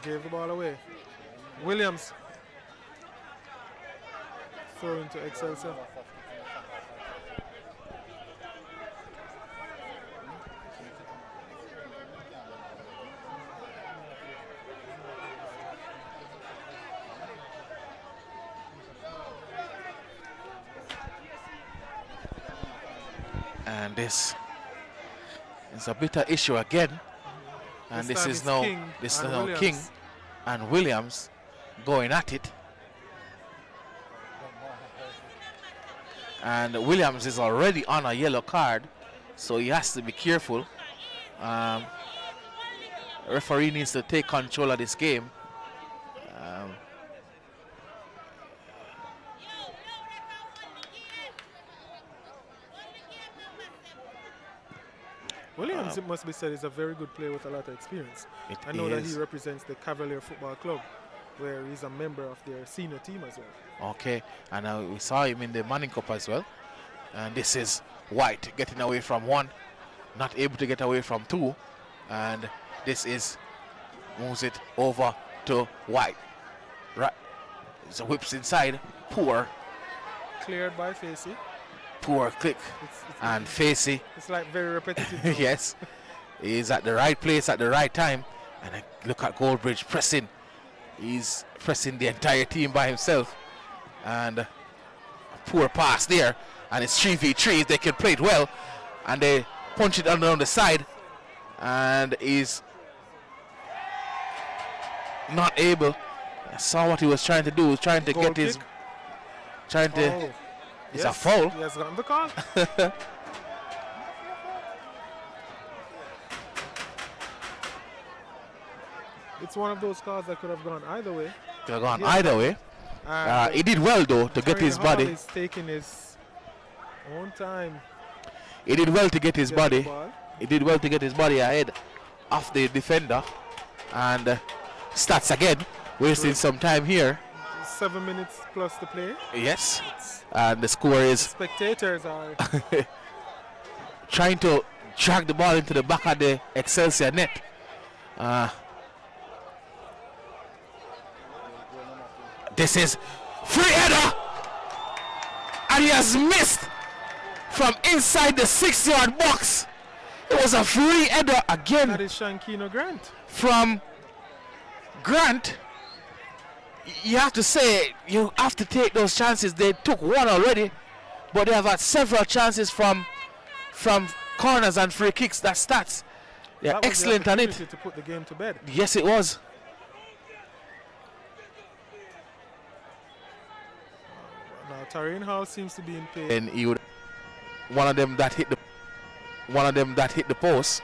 Gave the ball away. Williams throw into Excelsior. And this is a bitter issue again. And this is now King and Williams going at it. And Williams is already on a yellow card, so he has to be careful. Referee needs to take control of this game. Williams, it must be said, is a very good player with a lot of experience. I know that he represents the Cavalier Football Club, where he's a member of their senior team as well. Okay, and we saw him in the Manning Cup as well. And this is White getting away from one, not able to get away from two. And this is, moves it over to White. Right, so whips inside, poor. Cleared by Facey. Poor click, and Facey. It's like very repetitive. Yes, he's at the right place at the right time. And look at Goldbridge pressing. He's pressing the entire team by himself. And a poor pass there. And it's 3v3. They can play it well. And they punch it on the side. And he's not able. I saw what he was trying to do. He was trying to get his. Trying to. It's a foul. He has gotten the call. It's one of those calls that could have gone either way. Could have gone either way. He did well though to get his body. He's taking his own time. He did well to get his body. He did well to get his body ahead of the defender. And Stats again, wasting some time here. 7 minutes plus to play. Yes. And the score is. Spectators are trying to drag the ball into the back of the Excelsior net. This is free header, and he has missed from inside the 6-yard box. It was a free header again. That is Shankino Grant. From Grant. You have to say, you have to take those chances. They took one already, but they have had several chances from corners and free kicks. That's Stats. They're excellent on it. To put the game to bed. Yes, it was. Now Tareen House seems to be in pain. And he would one of them that hit the post.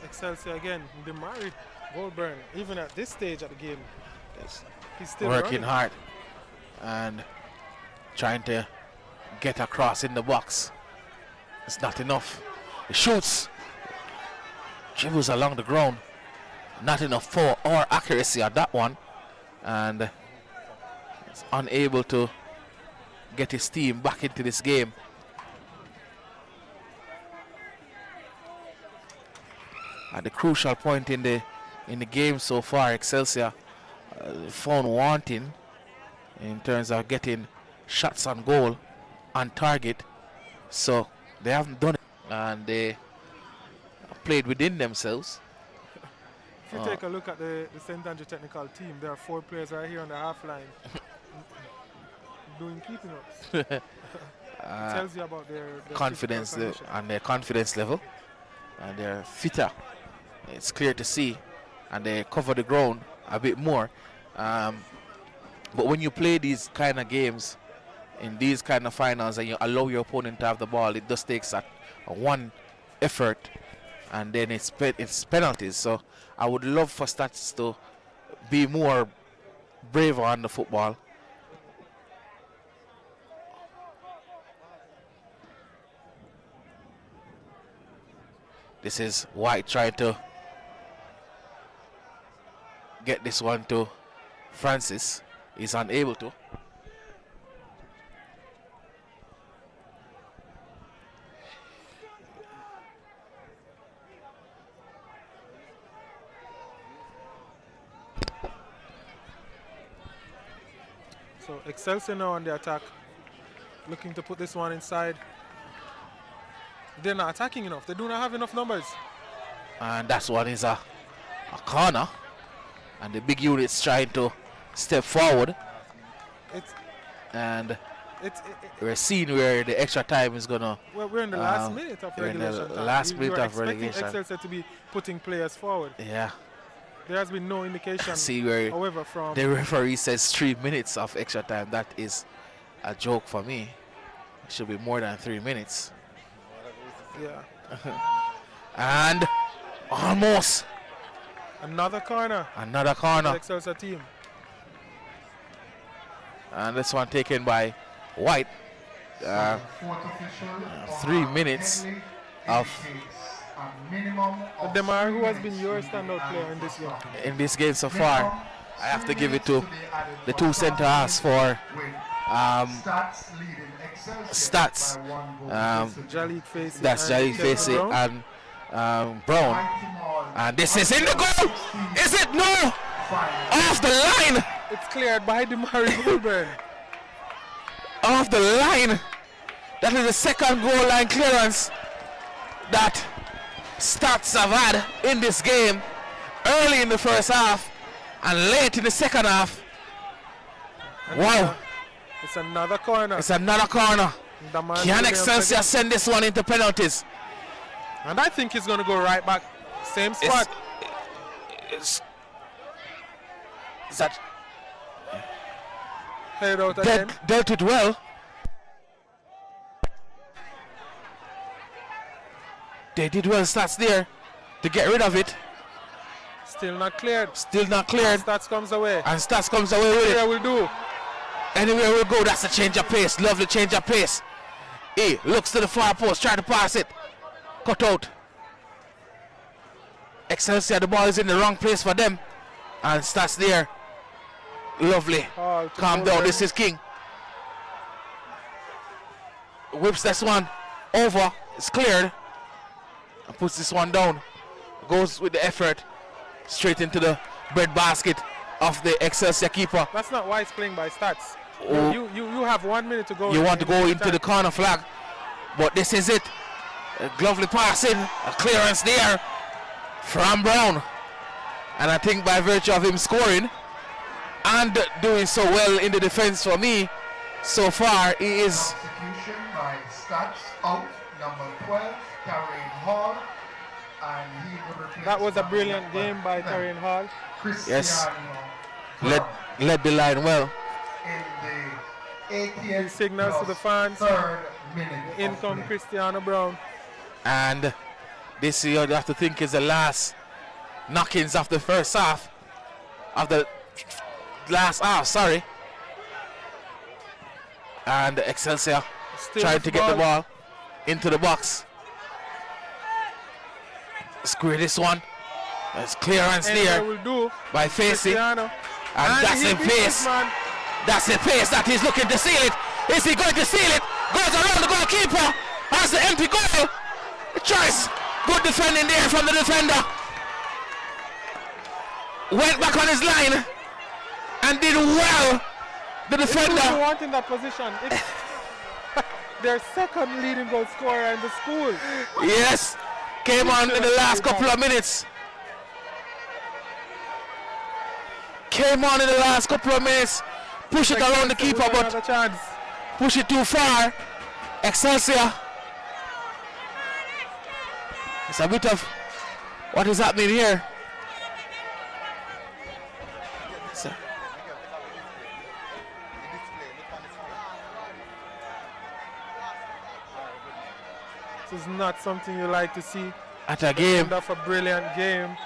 Excelsior again. Goldburn, even at this stage of the game, Yes. he's still Working running. hard and trying to get across in the box. It's not enough. He shoots, dribbles along the ground. Not enough power or accuracy at that one, and is unable to get his team back into this game. At the crucial point in the game so far, Excelsior found wanting in terms of getting shots on goal, on target. So they haven't done it, and they played within themselves. If you take a look at the St. Andrew technical team, there are 4 players right here on the half line doing keeping ups. Tells you about their confidence physical condition. and their confidence level, and they're fitter. It's clear to see, and they cover the ground a bit more. But when you play these kind of games in these kind of finals and you allow your opponent to have the ball, it just takes a one effort, and then it's penalties. So I would love for Stats to be more braver on the football. This is White trying to get this one to Francis. He's unable to. So Excelsior now on the attack, looking to put this one inside. They're not attacking enough. They do not have enough numbers. And that's one is a corner. And the big unit's trying to step forward. It's We're seeing where the extra time is gonna. well, we're in the last minute of we're in the regulation. time. last You minute are of expecting relegation. Excelsior to be putting players forward. Yeah. There has been no indication, See where however, from the referee says 3 minutes of extra time. That is a joke for me. It should be more than 3 minutes. yeah. And almost Another corner. another for corner. the Excelsior team. And this one taken by White. Fourth official, 3 minutes Henley of indicates a minimum of Demar, 3 who has been minutes your will be standout added player in for this game? stoppage. in this game so Minimum far. I have to 3 give it minutes to be added the for 2 center halves stoppage, for with Stats leading Excelsior Stats. by 1 goal Um, to Jalik Facey. That's Jai and Kevin Facey Brown. and Brown. Baltimore And this is in the goal. Is it? No! final. Off the line! It's cleared by Demari Goulburn. Off the line! That is the second goal line clearance that Stats have had in this game. Early in the first half and late in the second half. Wow. It's another corner. It's another corner. Damar Can Williams Excelsior again. send this one into penalties? And I think he's going to go right back. Same spot. Is that Head out again. dealt it well? They did well, Stats there to get rid of it. Still not cleared. Still not cleared, Stats comes away. and Stats comes away with it. Here will do. Anywhere we go, that's a change of pace. Lovely change of pace. He looks to the far post, try to pass it. Cut out. Excelsior, the ball is in the wrong place for them. And Stats there. Lovely. Ball to Calm down, Goulburn. this is King. Whips this one over. It's cleared. And puts this one down. Goes with the effort. Straight into the bread basket of the Excelsior keeper. That's not why it's playing by Stats. Oh. You have 1 minute to go. You want to go into the attack. corner flag, but this is it. A lovely passing, a clearance there from Brown. And I think by virtue of him scoring and doing so well in the defense for me, so far he is. Substitution by Stats out, number 12, Karen Hall, and he will replace That was a number brilliant 11, game by Taryn Hall. Cristiano Led, led the line well. in the 80th He signals to the fans. third minute. In of come play. Cristiano Brown. And this you have to think is the last knockings of the first half, of the last half, sorry. And Excelsior trying to get the ball into the box. Square this one. It's clearance there by Facey. And that's in pace. That's in pace that he's looking to seal it. Is he going to seal it? Goes around the goalkeeper. Has the empty goal. Choice. Good defending there from the defender. Went back on his line and did well. The defender. Who want in that position? It's their second leading goal scorer in the school. Yes. Came on in the last couple of minutes. Came on in the last couple of minutes. Push it around the keeper, but push it too far. Excelsior. It's a bit of what is happening here. This is not something you like to see at a game. End of a brilliant game.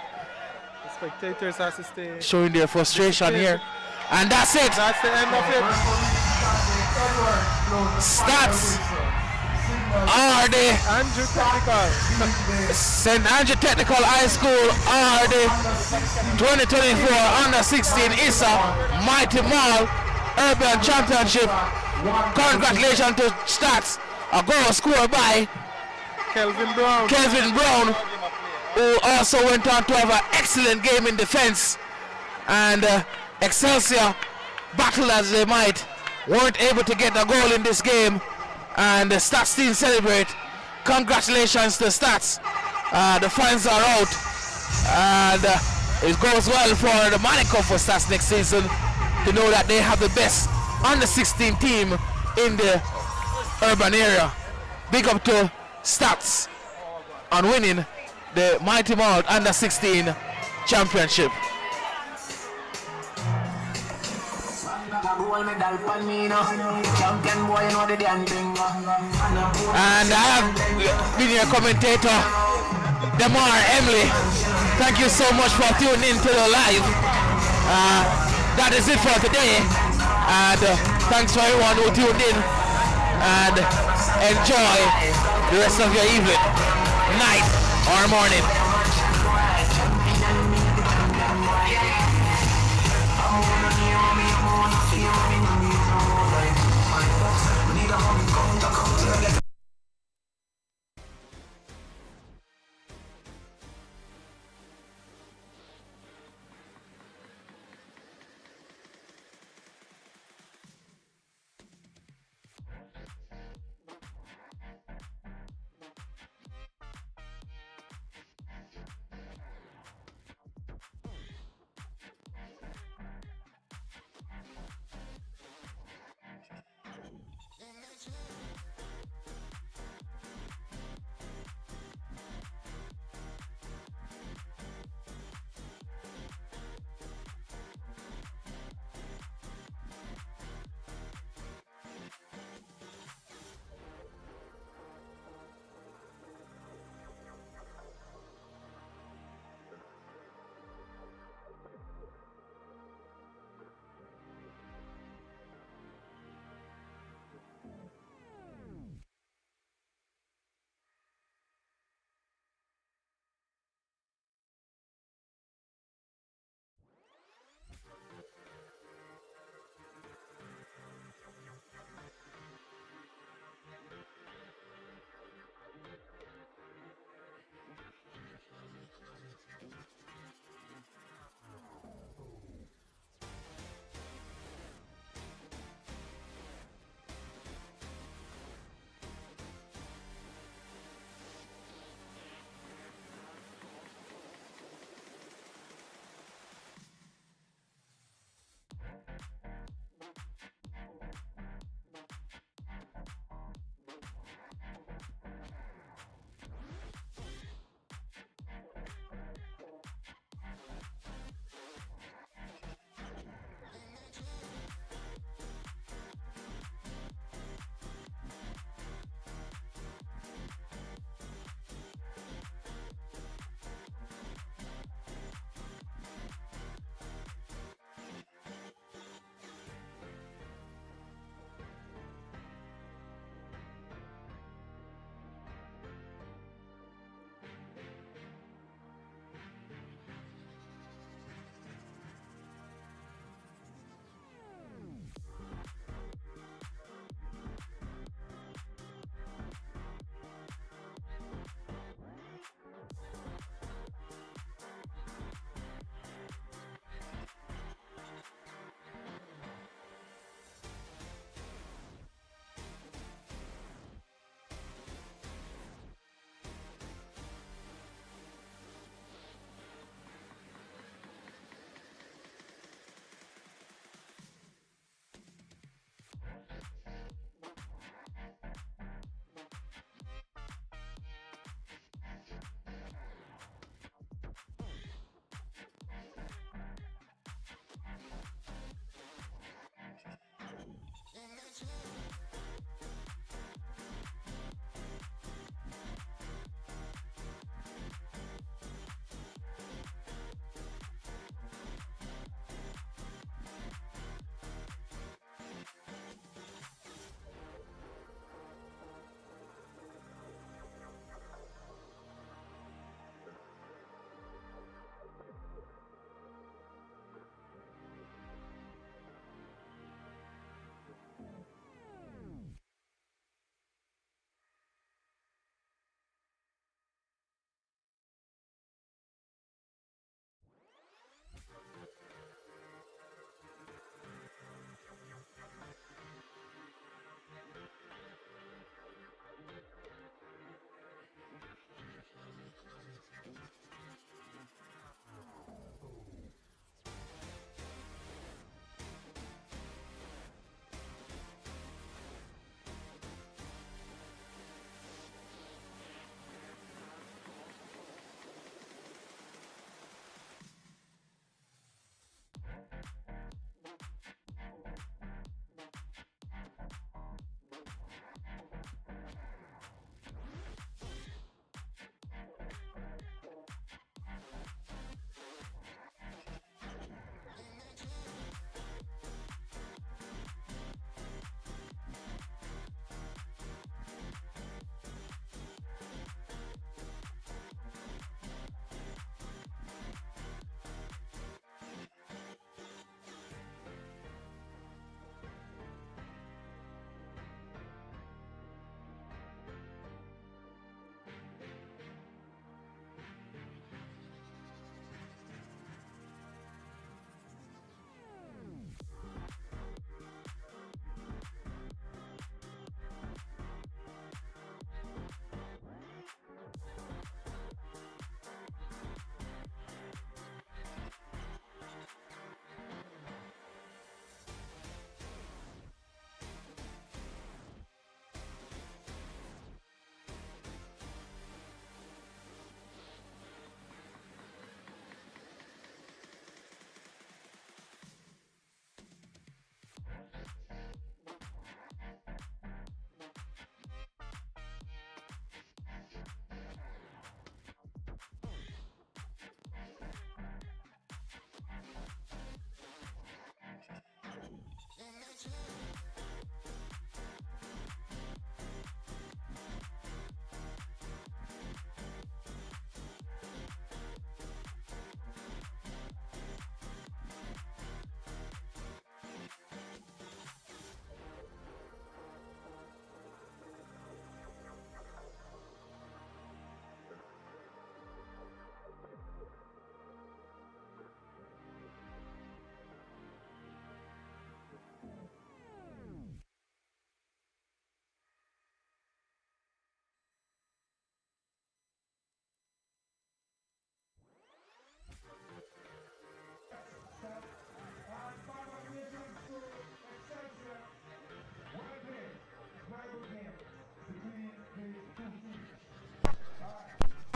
The spectators have to stay showing their frustration here. And that's it. That's the end of it. Stats are the Andrew Technical. St. Andrew Technical High School are the 2024 Under 16 ISSA Mighty Mall Urban Championship. Congratulations to Stats. A goal scored by Kelvin Brown. Kelvin Brown, who also went on to have an excellent game in defense. And Excelsior, battle as they might, weren't able to get a goal in this game. And the Stats team celebrate. Congratulations to Stats. The fans are out. And it goes well for the moniker for Stats next season to know that they have the best under 16 team in the urban area. Big up to Stats on winning the Mighty Malt Under 16 Championship. And I have been your commentator, Demar Emily. Thank you so much for tuning in to the live. That is it for today. And thanks for everyone who tuned in. And enjoy the rest of your evening, night, or morning.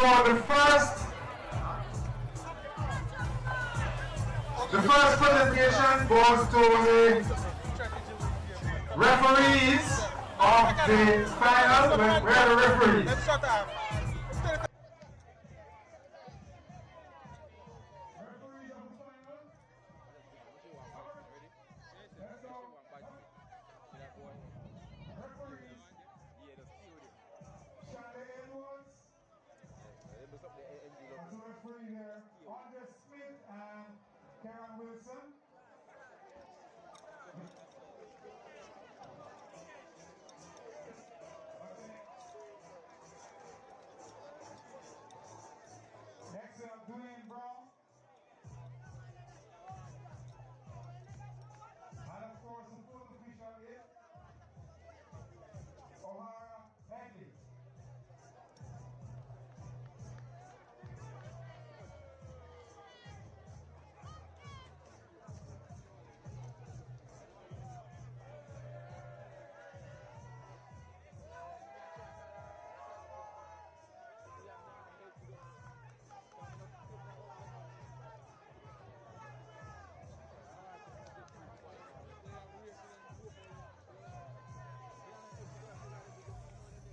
So the first presentation goes to the referees of the final. Where are the referees? Let's shut up. Referees of the final. Let's go. Referees. Shade Edwards. As a referee here, Andre Smith and Karen Wilson. Next we have Dwayne Brown. And of course the fourth official is O'Hara Headley.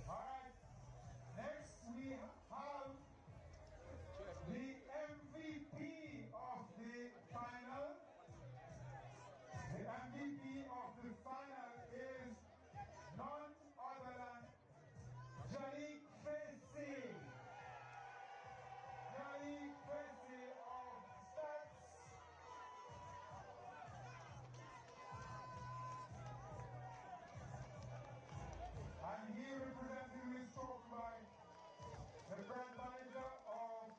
Alright, next we have the MVP of the final. The MVP of the final is none other than Jalik Fessy. Jalik Fessy of STATHS. And he representing his talk by the brand manager of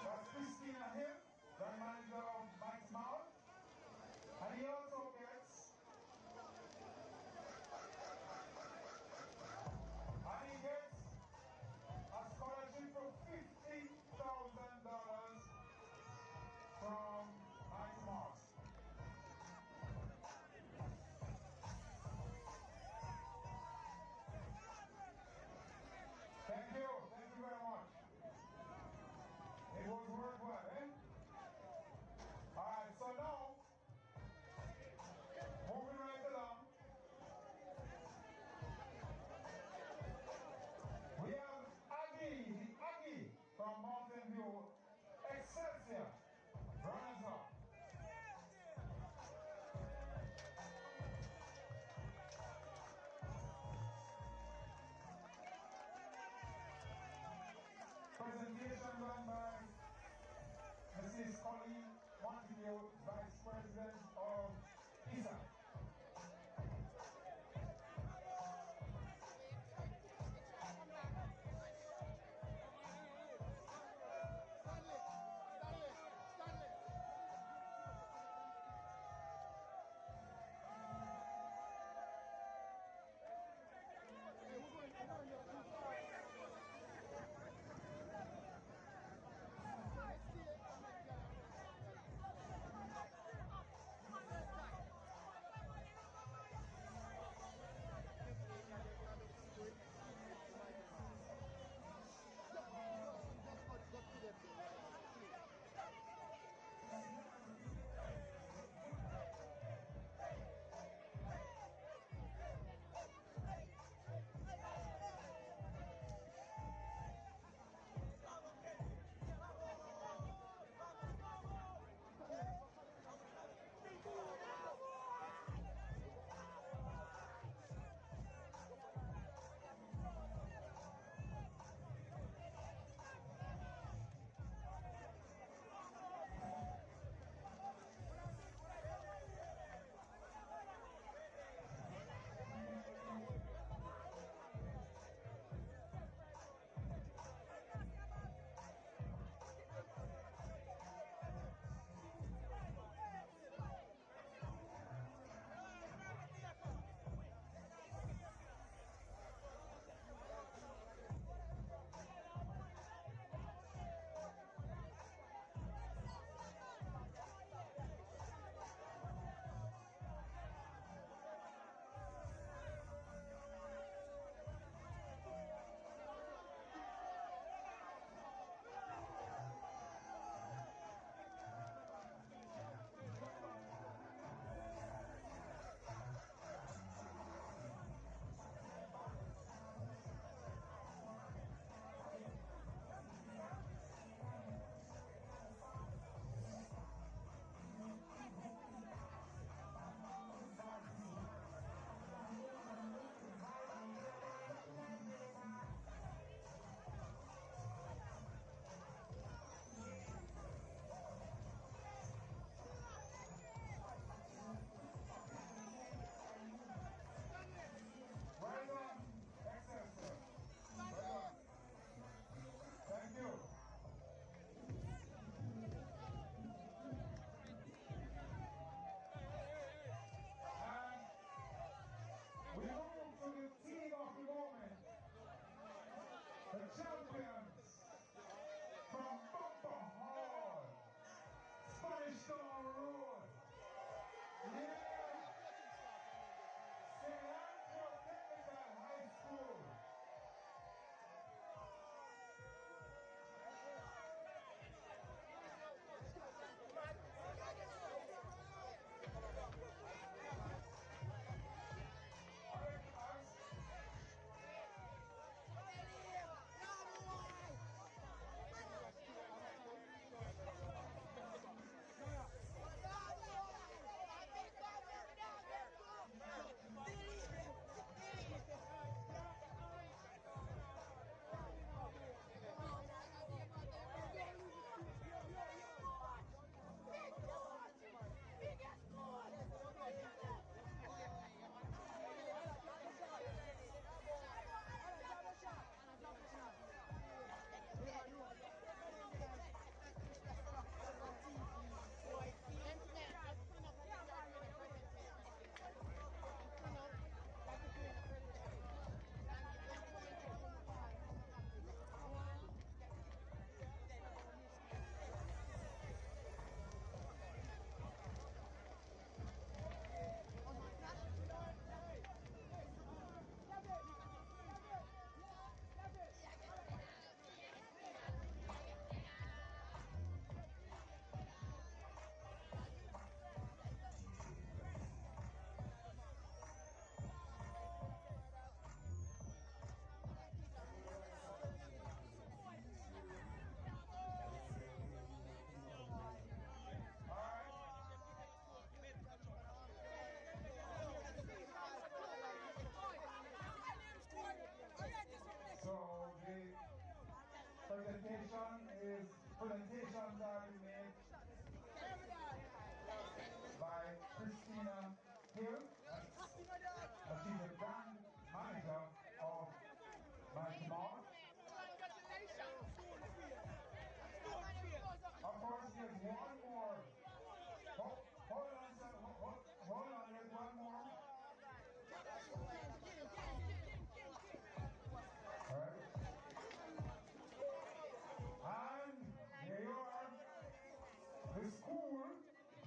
that's Christina Hill, brand manager of Mike's Mouth. And he also gets a scholarship of $50,000 from Mike's Mouth. Thank you very much. It was worthwhile, eh? Alright, so now, moving right along, we have Aggie from Mountain View, Excelsior, runners up. Presentation done by Mrs. Colleen Montague, Vice President of ISSA.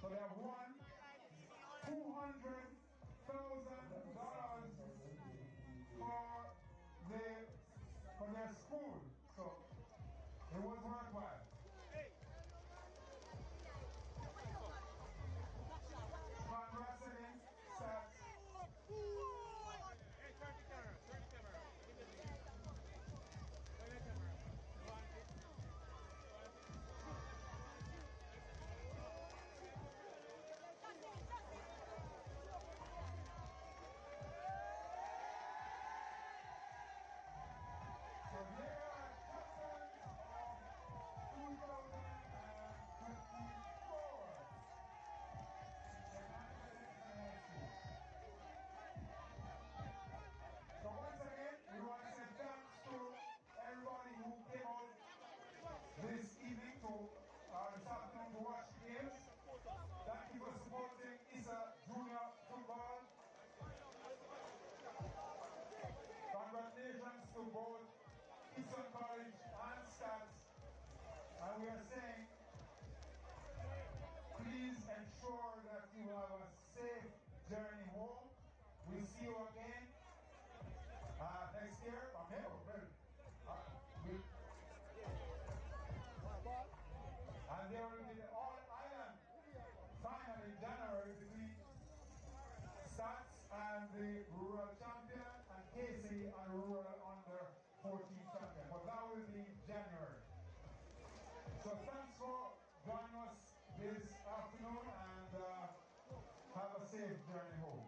So they have won $200,000 for their school. So it was worthwhile. Congratulations, STATHS. Hey, turn the camera. Give me the camera. Turn the camera. So here are champions of 2024. So once again, we want to say thanks to everybody who came out this evening this afternoon to watch the games. Thank you for supporting ISSA Junior Football. Congratulations to both Eastern College and STATHS. And we are saying, please ensure that you have a safe journey home. We'll see you again next year. And there will be the All-Ireland final in January between STATHS and the rural champion and Casey and rural under 14 champion. But that will be in January. So thanks for joining us this afternoon and have a safe journey home.